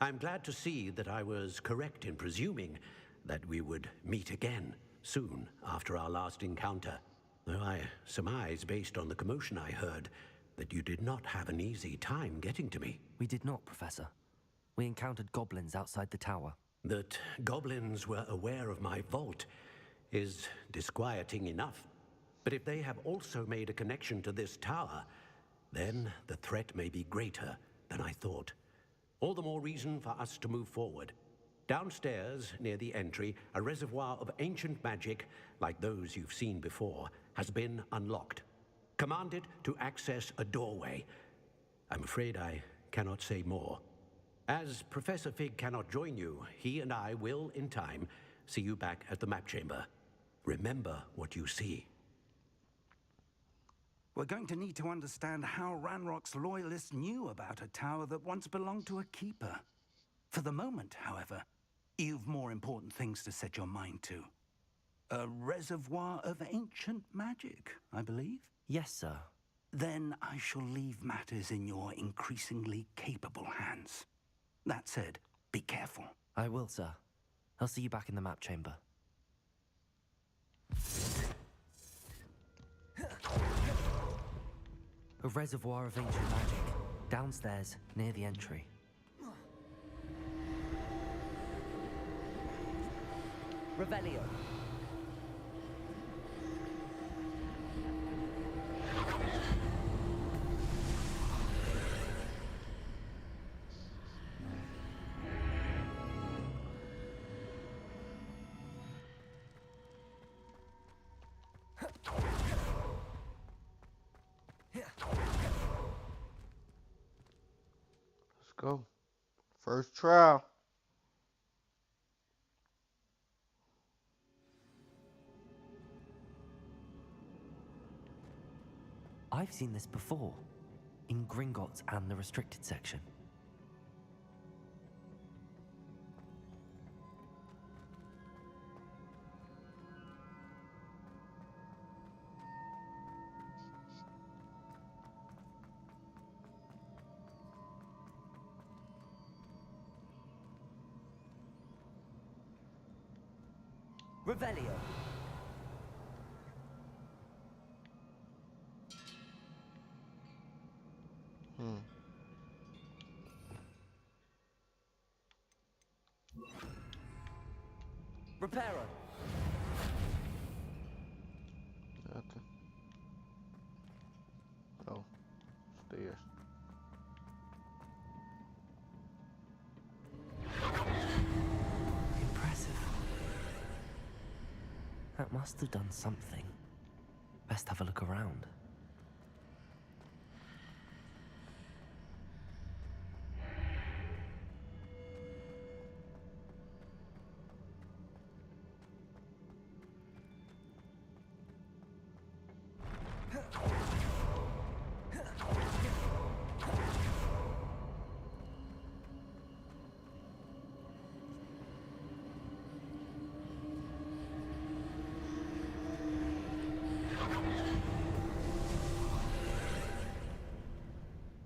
I'm glad to see that I was correct in presuming that we would meet again soon after our last encounter. Though I surmise, based on the commotion I heard, that you did not have an easy time getting to me. We did not, Professor. We encountered goblins outside the tower. That goblins were aware of my vault is disquieting enough. But if they have also made a connection to this tower, then the threat may be greater than I thought. All the more reason for us to move forward. Downstairs, near the entry, a reservoir of ancient magic, like those you've seen before, has been unlocked. Commanded to access a doorway. I'm afraid I cannot say more. As Professor Fig cannot join you, he and I will, in time, see you back at the map chamber. Remember what you see. We're going to need to understand how Ranrock's loyalists knew about a tower that once belonged to a keeper. For the moment, however, you've more important things to set your mind to. A reservoir of ancient magic, I believe? Yes, sir. Then I shall leave matters in your increasingly capable hands. That said, be careful. I will, sir. I'll see you back in the map chamber. A reservoir of ancient magic. Downstairs, near the entry. Revelio. Let's go. First trial. I've seen this before, in Gringotts and the restricted section. Revelio. Reparo. Nothing. Oh, stairs. Impressive. That must have done something. Best have a look around.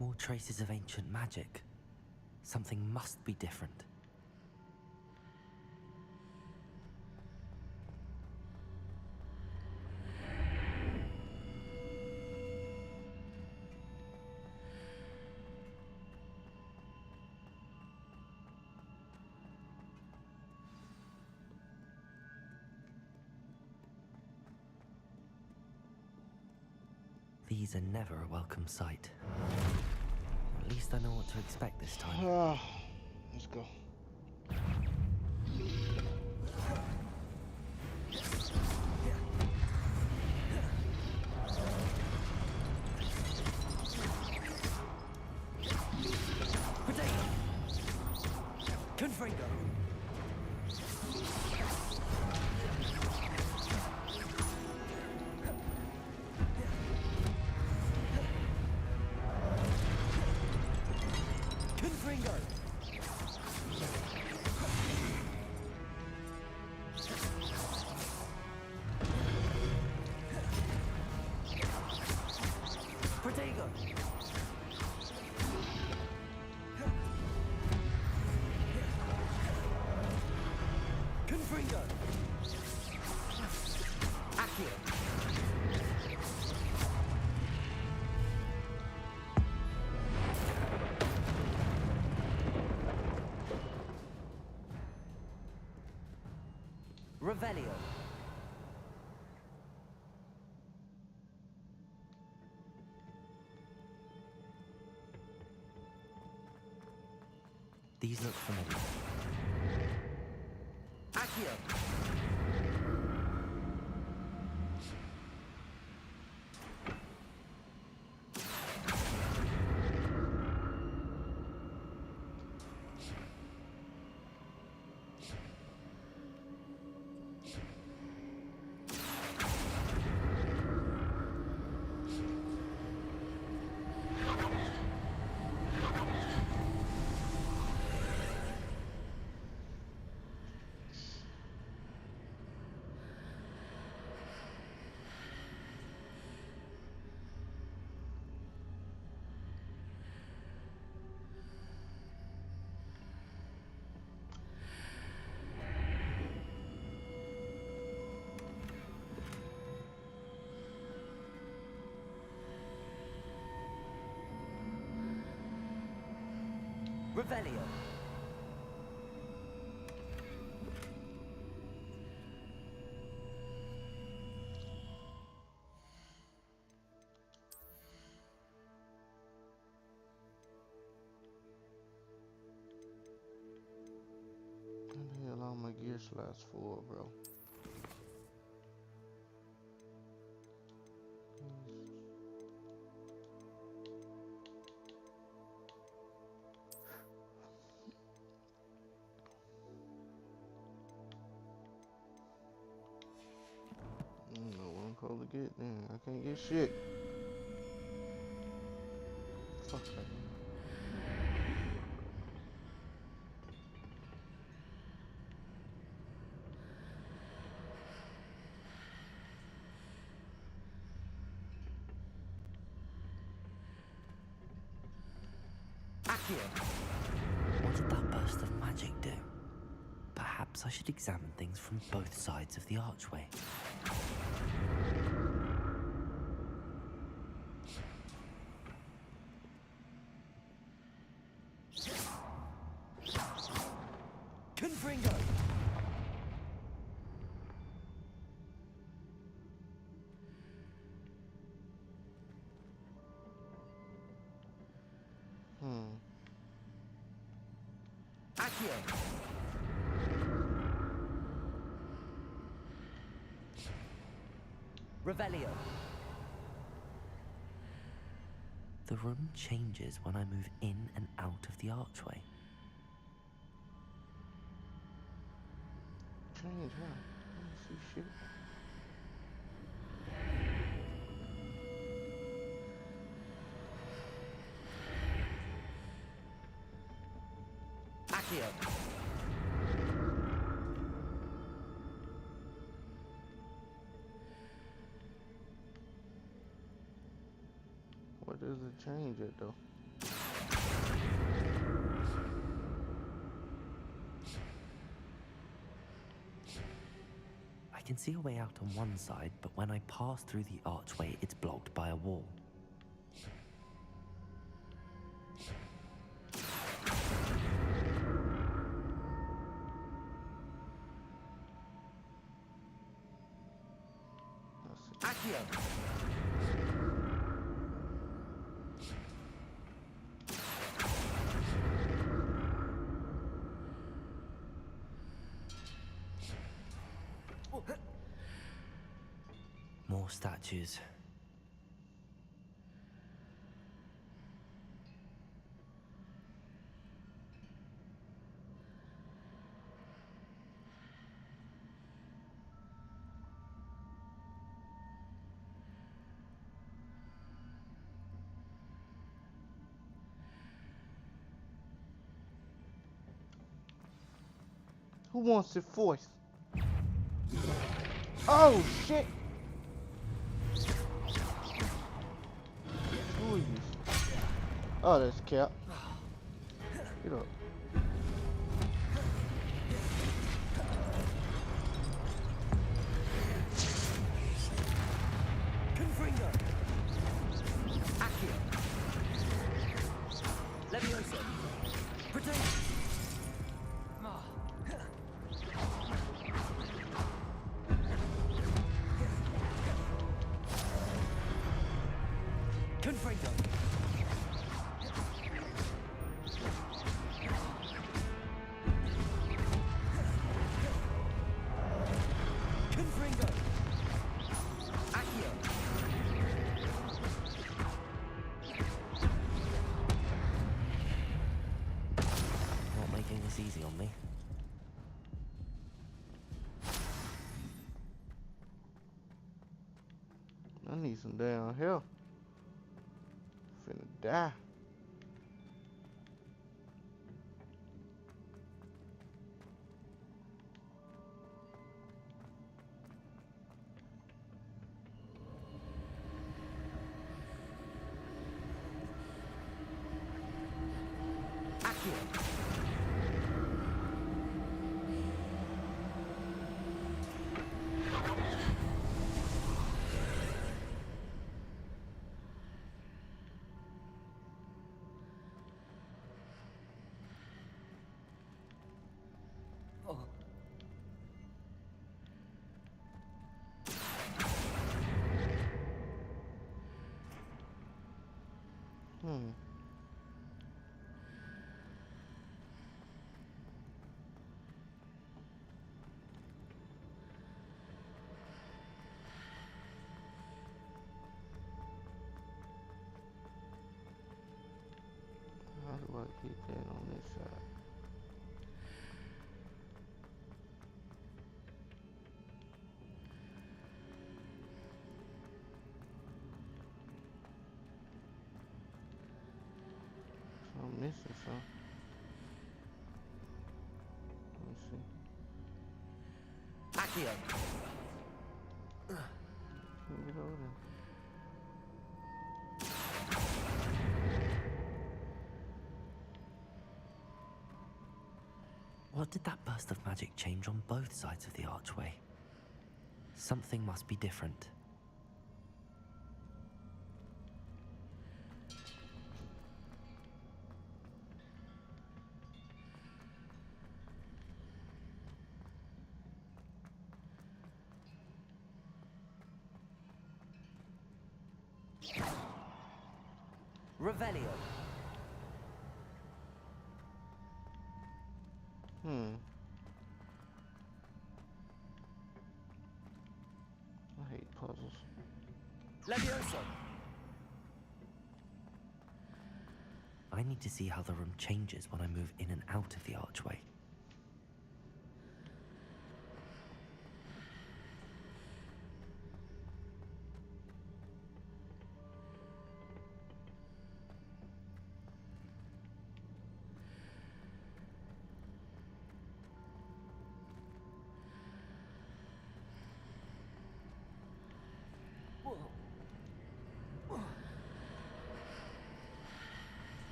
More traces of ancient magic. Something must be different. These are never a welcome sight. At least I know what to expect this time. Let's go. Potato! Confringo! Confringo! Protego! Confringo! Accio! Revelio. These look familiar. Accio. Revelio. What the hell all my gear slots for, bro? I don't know what I'm supposed to get then. I can't get shit. Fuck that. Accio. What did that burst of magic do? Perhaps I should examine things from both sides of the archway. Confringo! Accio! Revelio! The room changes when I move in and out of the archway. Change, huh? Let me see shit. Accio! What does it change it though? I can see a way out on one side, but when I pass through the archway, it's blocked by a wall. Accio! More statues. Who wants it fourth? Oh shit! Who are you? Oh, that's Cap. Get up. Confringo! Accio! Levioso! Protect! Confringo! Confringo! Accio! Not making this easy on me. I need some damn help. Finna die. Accio! Hmm. How do I get that on this side? I'm missing some. Let me see. Accio! Can't get over there. What did that burst of magic change on both sides of the archway? Something must be different. Revelio. puzzles. Levioso! I need to see how the room changes when I move in and out of the archway.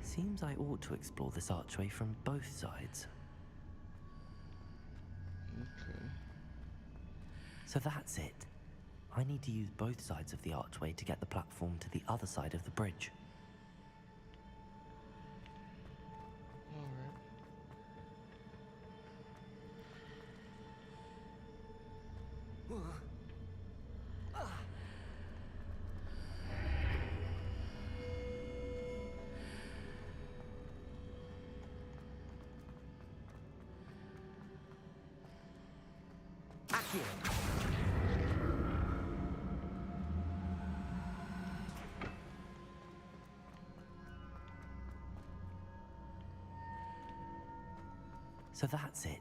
Seems I ought to explore this archway from both sides. Okay. So that's it. I need to use both sides of the archway to get the platform to the other side of the bridge. Alright. So that's it.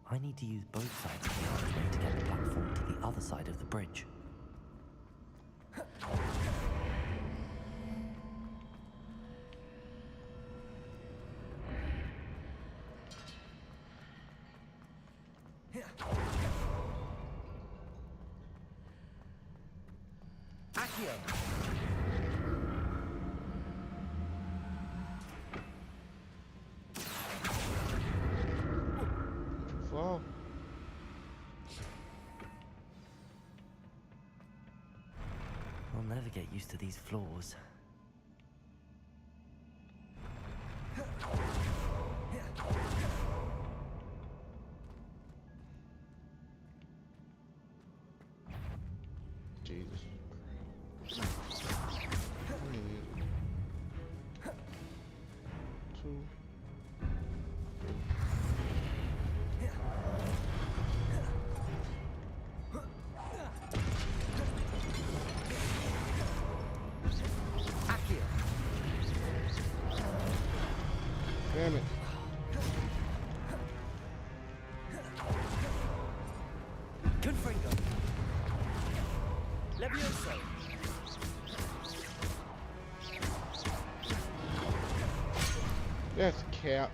I need to use both sides of the archway to get the platform to the other side of the bridge. Wow. I'll never get used to these floors. Jesus. Two. Damn it. Confringo! Levioso! That's cap.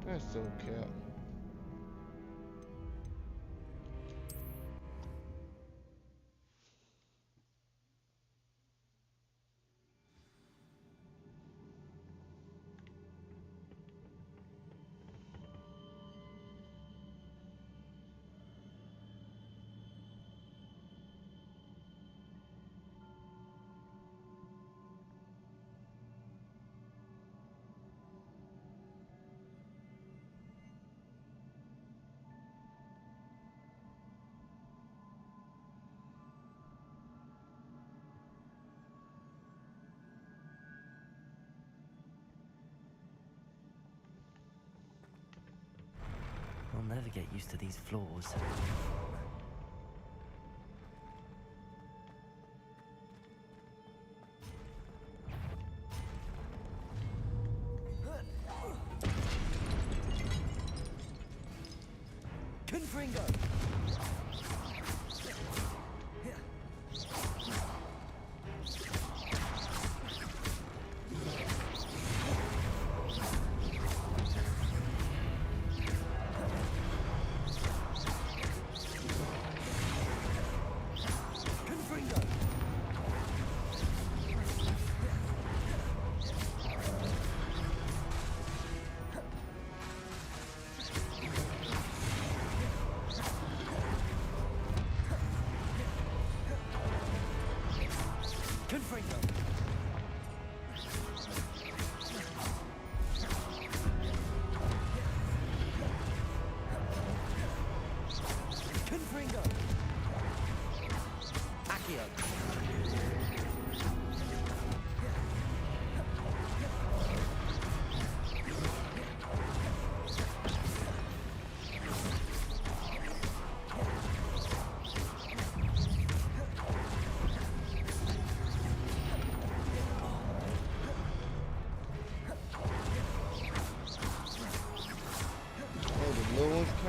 That's so cap. I'll never get used to these floors. Confringo!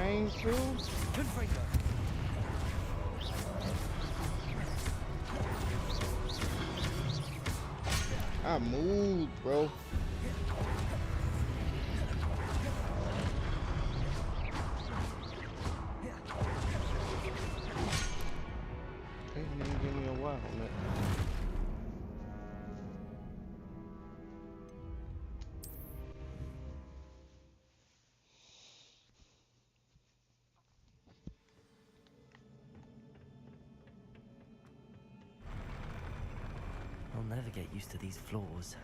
range too? Confringo. I moved, bro. They didn't even give me a while on that. I'll never get used to these floors.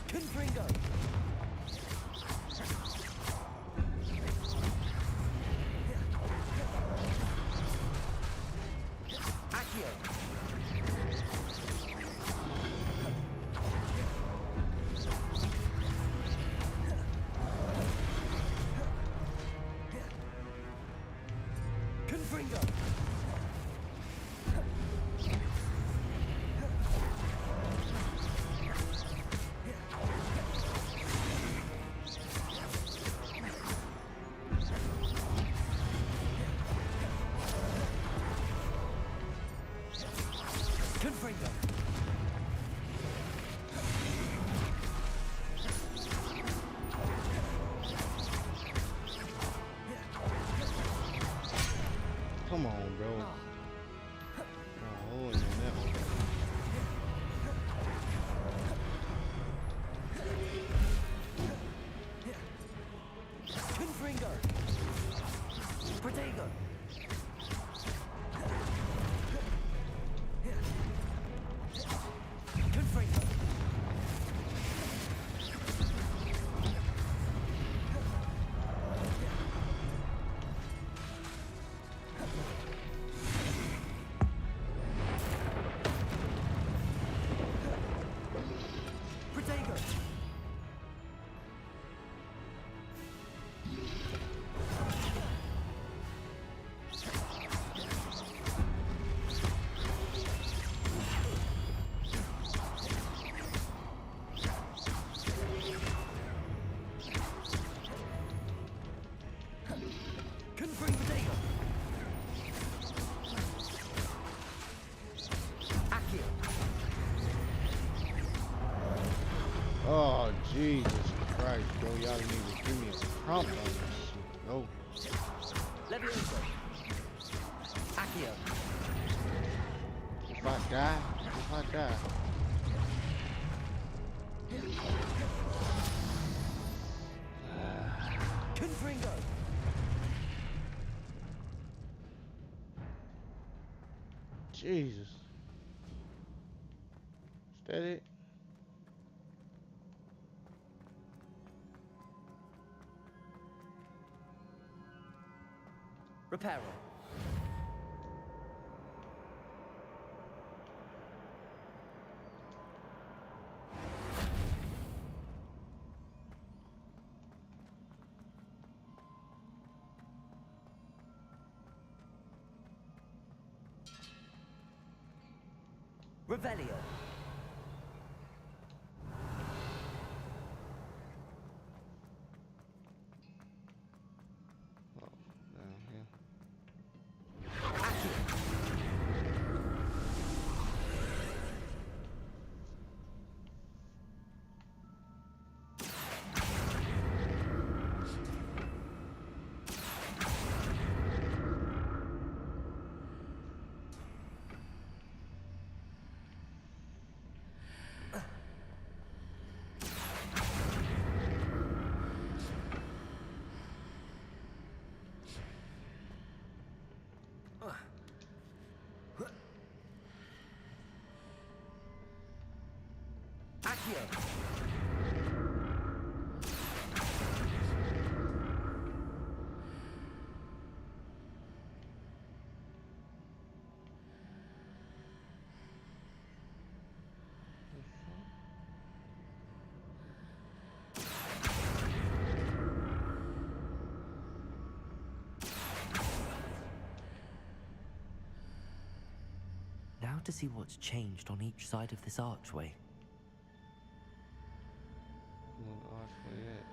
Confringo! Accio! Confringo! Confringo! Come on, bro. Oh, and that one. Confringo! Protego! Confringo! Protego! Confringo Protego! Accio! Oh, Jesus Christ, bro. Y'all didn't even give me a prompt on this shit. No. Levioso! Accio! If I die. Confringo! Jesus. Is that it? Reparo! Revelio! Oh, down here. Accio! to see what's changed on each side of this archway. Archway at?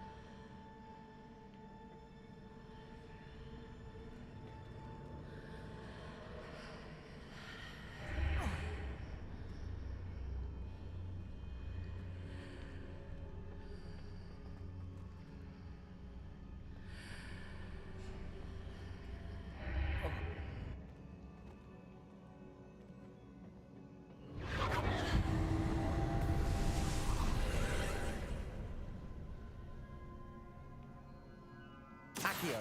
Accio!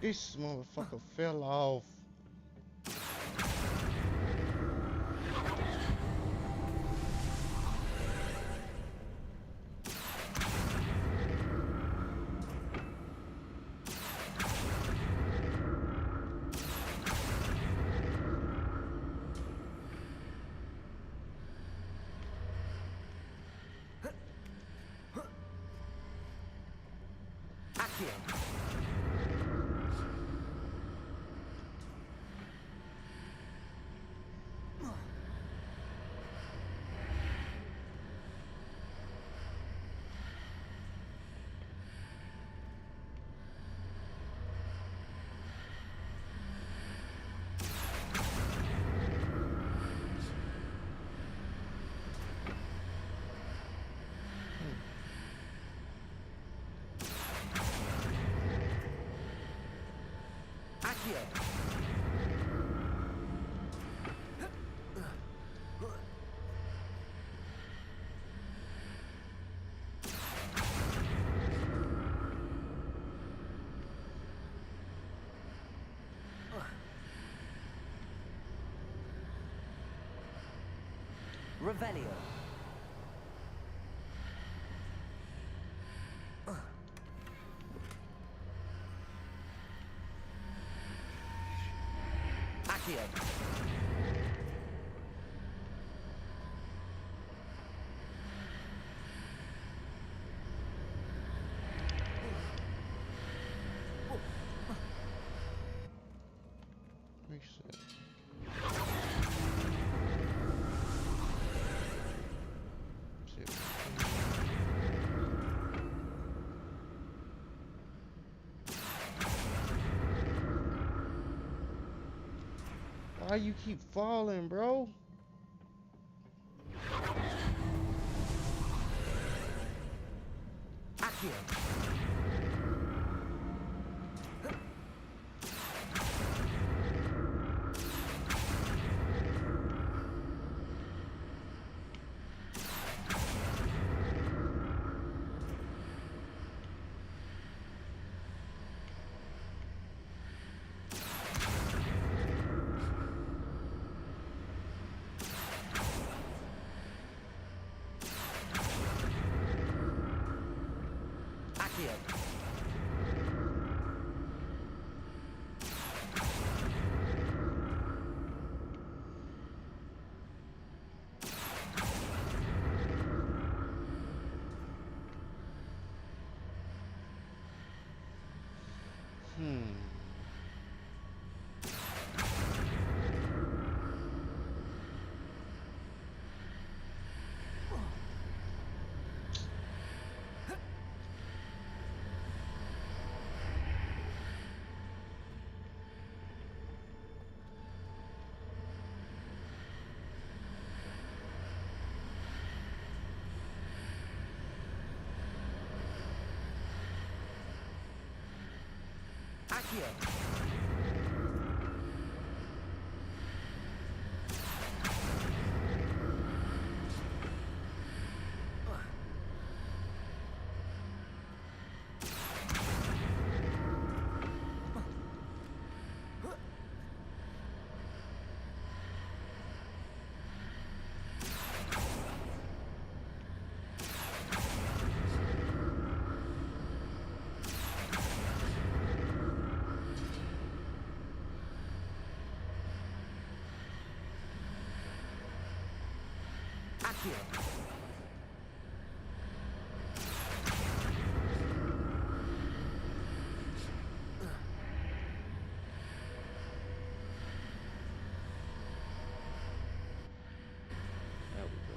This motherfucker fell off. Revelio. Accio. Reset. Why you keep falling, bro? Accio. Accio. Accio. There we go.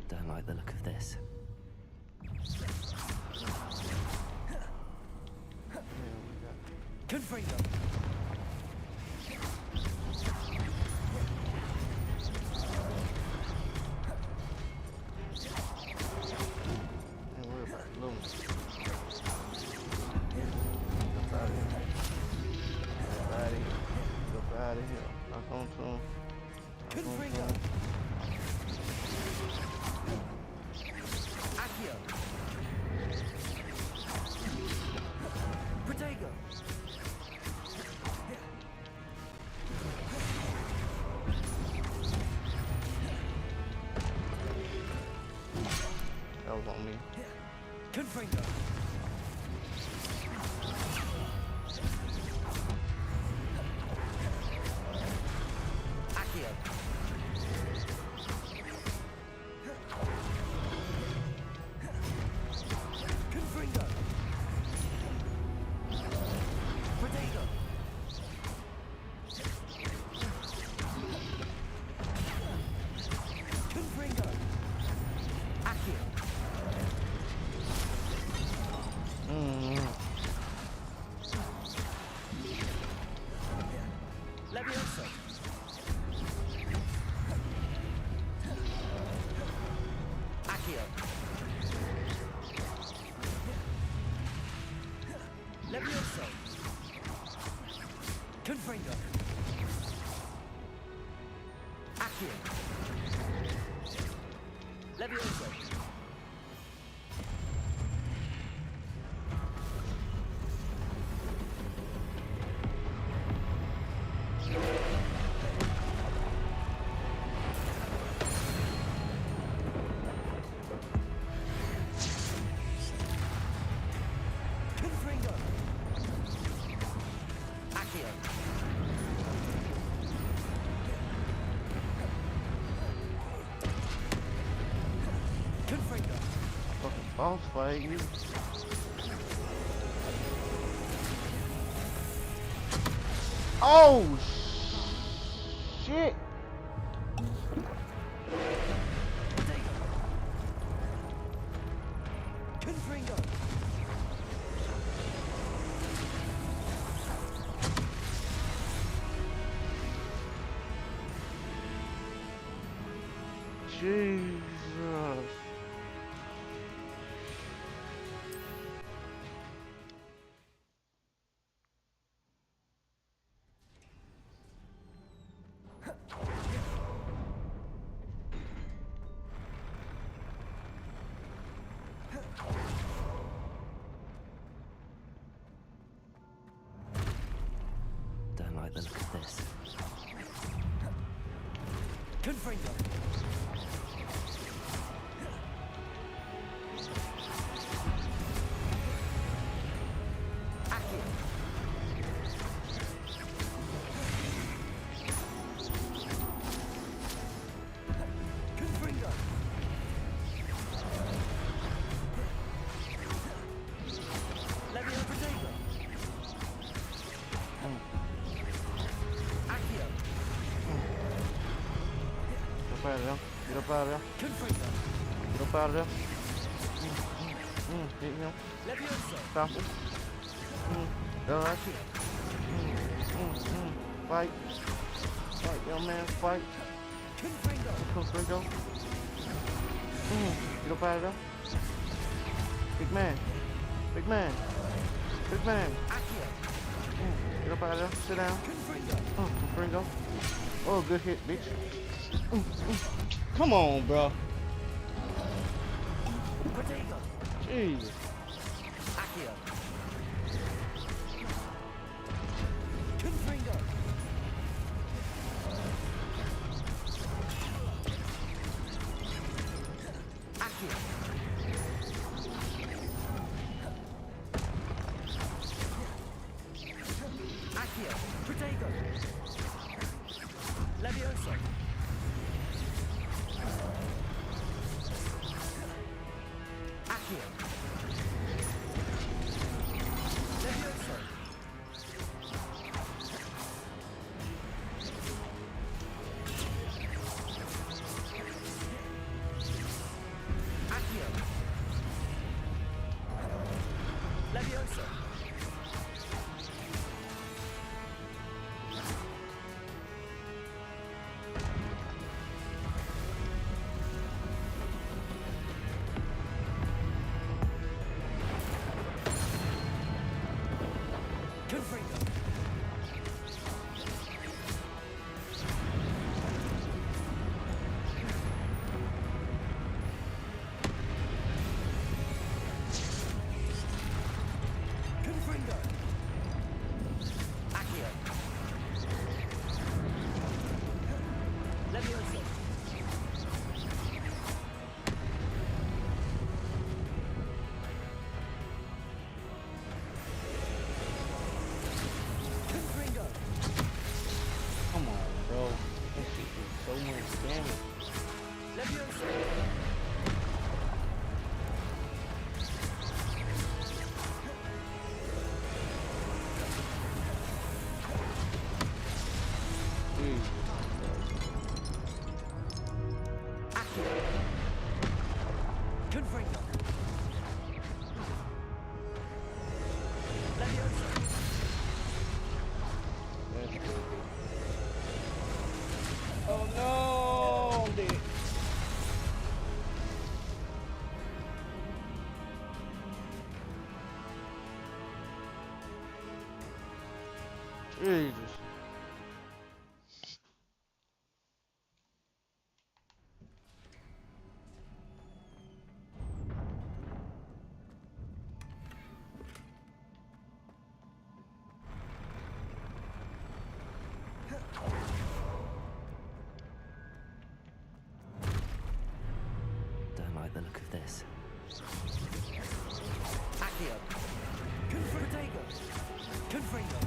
Don't like the look of this. Confringo! Ain't worried about Luna. Up out of here. Up out of here. Up out of here. Knock on to him. Confringo! Accio! Protego! That was on me. Confringo! Accio! Confringo! Protego! Confringo! Accio! Levioso! Accio! Levioso! Confringo! Accio! Levioso! Confringo! Accio! Confringo! Fucking boss fight you. Oh shit! Jesus. Don't like the look of this. Confringo! Get up out of there. Get up out of there. Hit him. Stop it. Dodge. Fight. Fight, young man. Fight. Confringo. Get up out of there. Big man. Big man. Big man. Get up out of there. Sit down. Confringo. Oh, good hit, bitch. Come on, bro. Jeez. Oh no, I'm dead. Jesus. Don't like the look of this. Accio. Confringo. Confringo.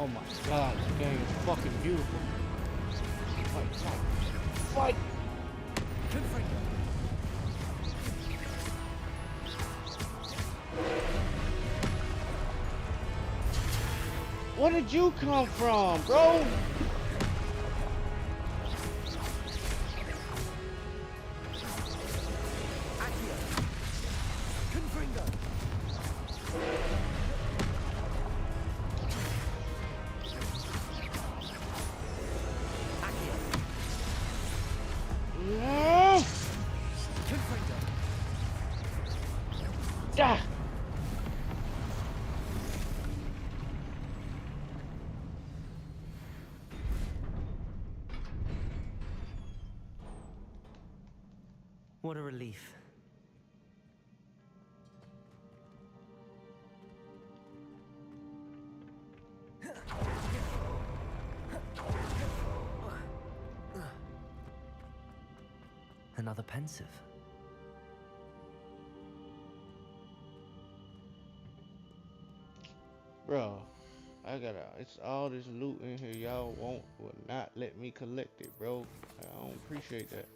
Oh my god, this game is fucking beautiful. Fight, fight, fight! Where did you come from, bro? Ah! What a relief. Another pensive. Bro, it's all this loot in here y'all will not let me collect it, bro. I don't appreciate that.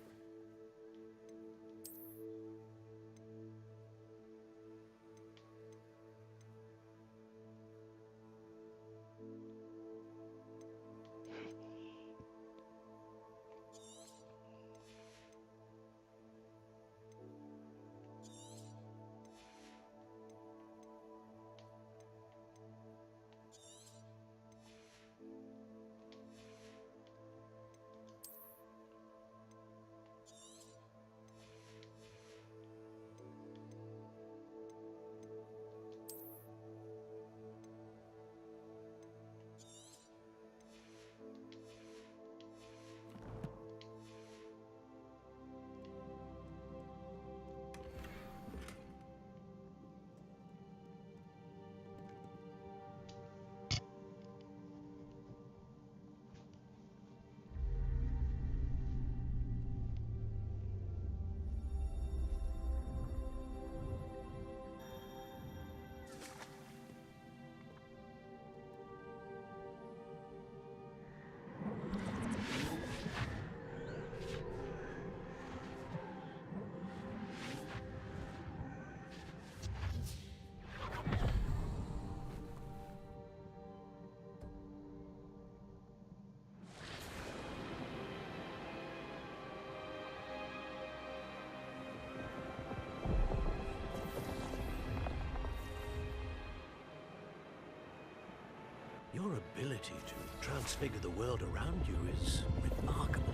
Your ability to transfigure the world around you is remarkable.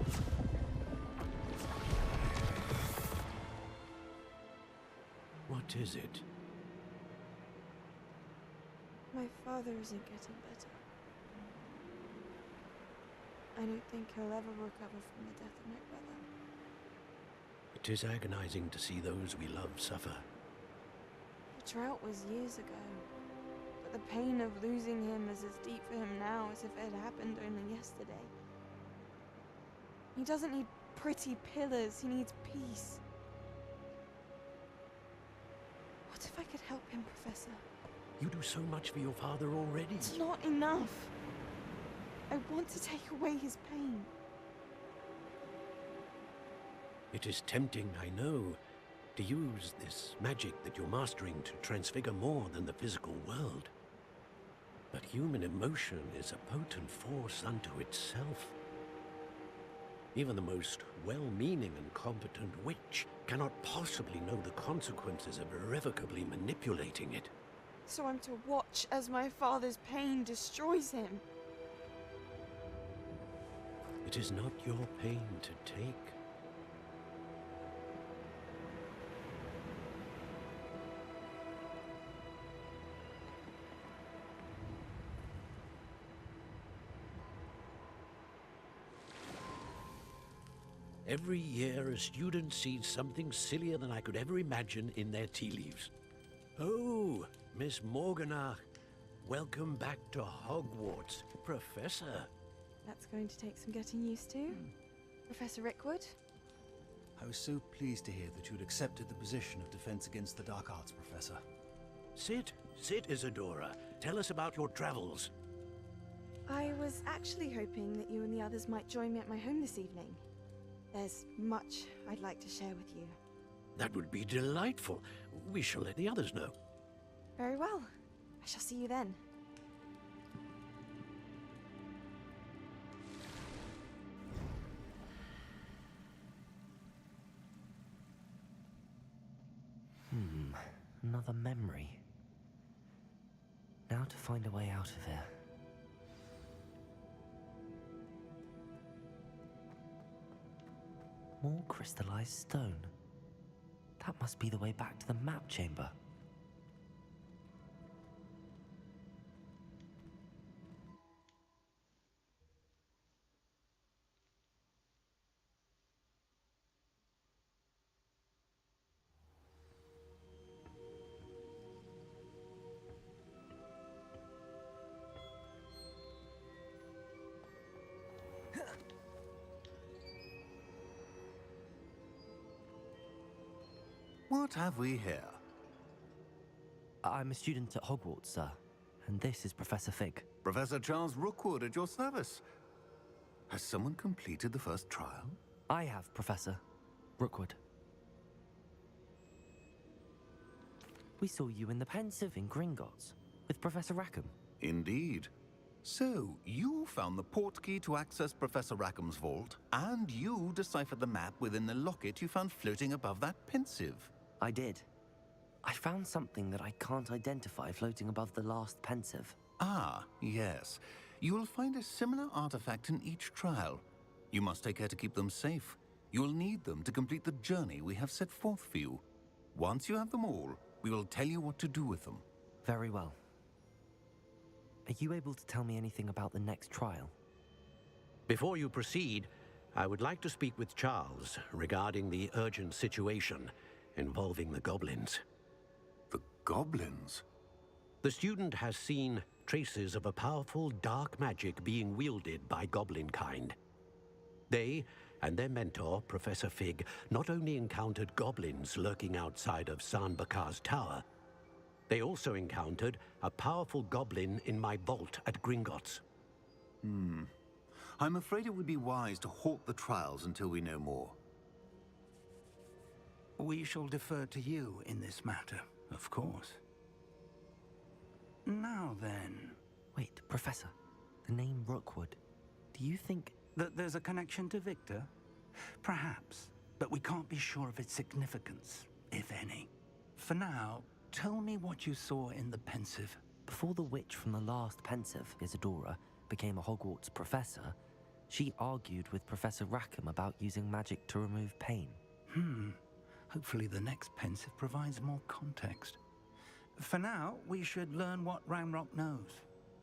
What is it? My father isn't getting better. I don't think he'll ever recover from the death of my brother. It is agonizing to see those we love suffer. The drought was years ago, but the pain of losing him is as deep for him now as if it had happened only yesterday. He doesn't need pretty pillars, he needs peace. What if I could help him, Professor? You do so much for your father already. It's not enough. I want to take away his pain. It is tempting, I know, to use this magic that you're mastering to transfigure more than the physical world. But human emotion is a potent force unto itself. Even the most well-meaning and competent witch cannot possibly know the consequences of irrevocably manipulating it. So I'm to watch as my father's pain destroys him. It is not your pain to take. Every year, a student sees something sillier than I could ever imagine in their tea leaves. Oh, Miss Morganach, welcome back to Hogwarts, Professor. That's going to take some getting used to. Professor Rickwood? I was so pleased to hear that you'd accepted the position of Defense Against the Dark Arts, Professor. Sit, Isadora. Tell us about your travels. I was actually hoping that you and the others might join me at my home this evening. There's much I'd like to share with you. That would be delightful. We shall let the others know. Very well. I shall see you then. Another memory. Now to find a way out of here. More crystallized stone. That must be the way back to the map chamber. What have we here? I'm a student at Hogwarts, sir, and this is Professor Fig. Professor Charles Rookwood at your service. Has someone completed the first trial? I have, Professor Rookwood. We saw you in the Pensive in Gringotts with Professor Rackham. Indeed. So, you found the portkey to access Professor Rackham's vault, and you deciphered the map within the locket you found floating above that Pensive. I did. I found something that I can't identify floating above the last Pensive. Ah, yes. You will find a similar artifact in each trial. You must take care to keep them safe. You will need them to complete the journey we have set forth for you. Once you have them all, we will tell you what to do with them. Very well. Are you able to tell me anything about the next trial? Before you proceed, I would like to speak with Charles regarding the urgent situation involving the goblins. The goblins? The student has seen traces of a powerful dark magic being wielded by goblin kind. They and their mentor, Professor Fig, not only encountered goblins lurking outside of San Bakar's tower, they also encountered a powerful goblin in my vault at Gringotts. I'm afraid it would be wise to halt the trials until we know more. We shall defer to you in this matter, of course. Now then... Wait, Professor. The name Rookwood. Do you think... that there's a connection to Victor? Perhaps, but we can't be sure of its significance, if any. For now, tell me what you saw in the Pensive. Before the witch from the last Pensive, Isadora, became a Hogwarts professor, she argued with Professor Rackham about using magic to remove pain. Hopefully the next Pensive provides more context. For now, we should learn what Ranrock knows.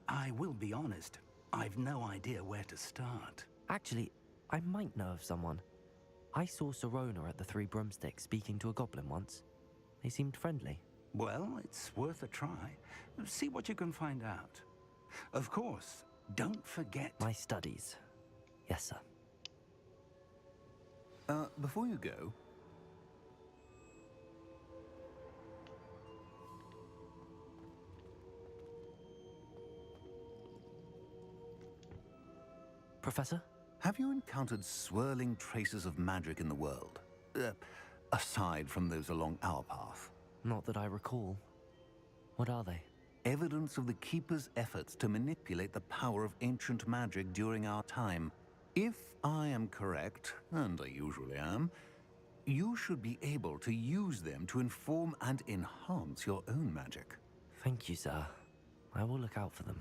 I will be honest, I've no idea where to start. Actually, I might know of someone. I saw Serona at the Three Broomsticks speaking to a goblin once. They seemed friendly. Well, it's worth a try. See what you can find out. Of course, don't forget... My studies. Yes, sir. Before you go... Professor? Have you encountered swirling traces of magic in the world? Aside from those along our path? Not that I recall. What are they? Evidence of the Keeper's efforts to manipulate the power of ancient magic during our time. If I am correct, and I usually am, you should be able to use them to inform and enhance your own magic. Thank you, sir. I will look out for them.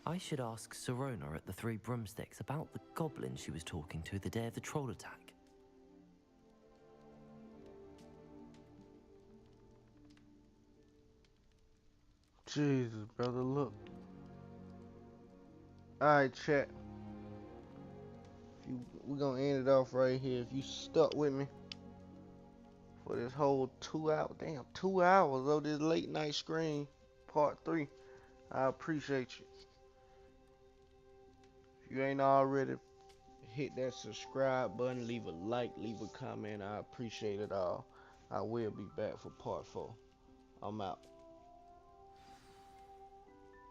I should ask Sirona at the Three Broomsticks about the goblin she was talking to the day of the troll attack. Jesus, brother, look. Alright, chat. We're gonna end it off right here. If you stuck with me for this whole 2 hour, damn, 2 hours of this late night screen, part 3, I appreciate you. If you ain't already, hit that subscribe button, leave a like, leave a comment. I appreciate it all. I will be back for part 4. I'm out.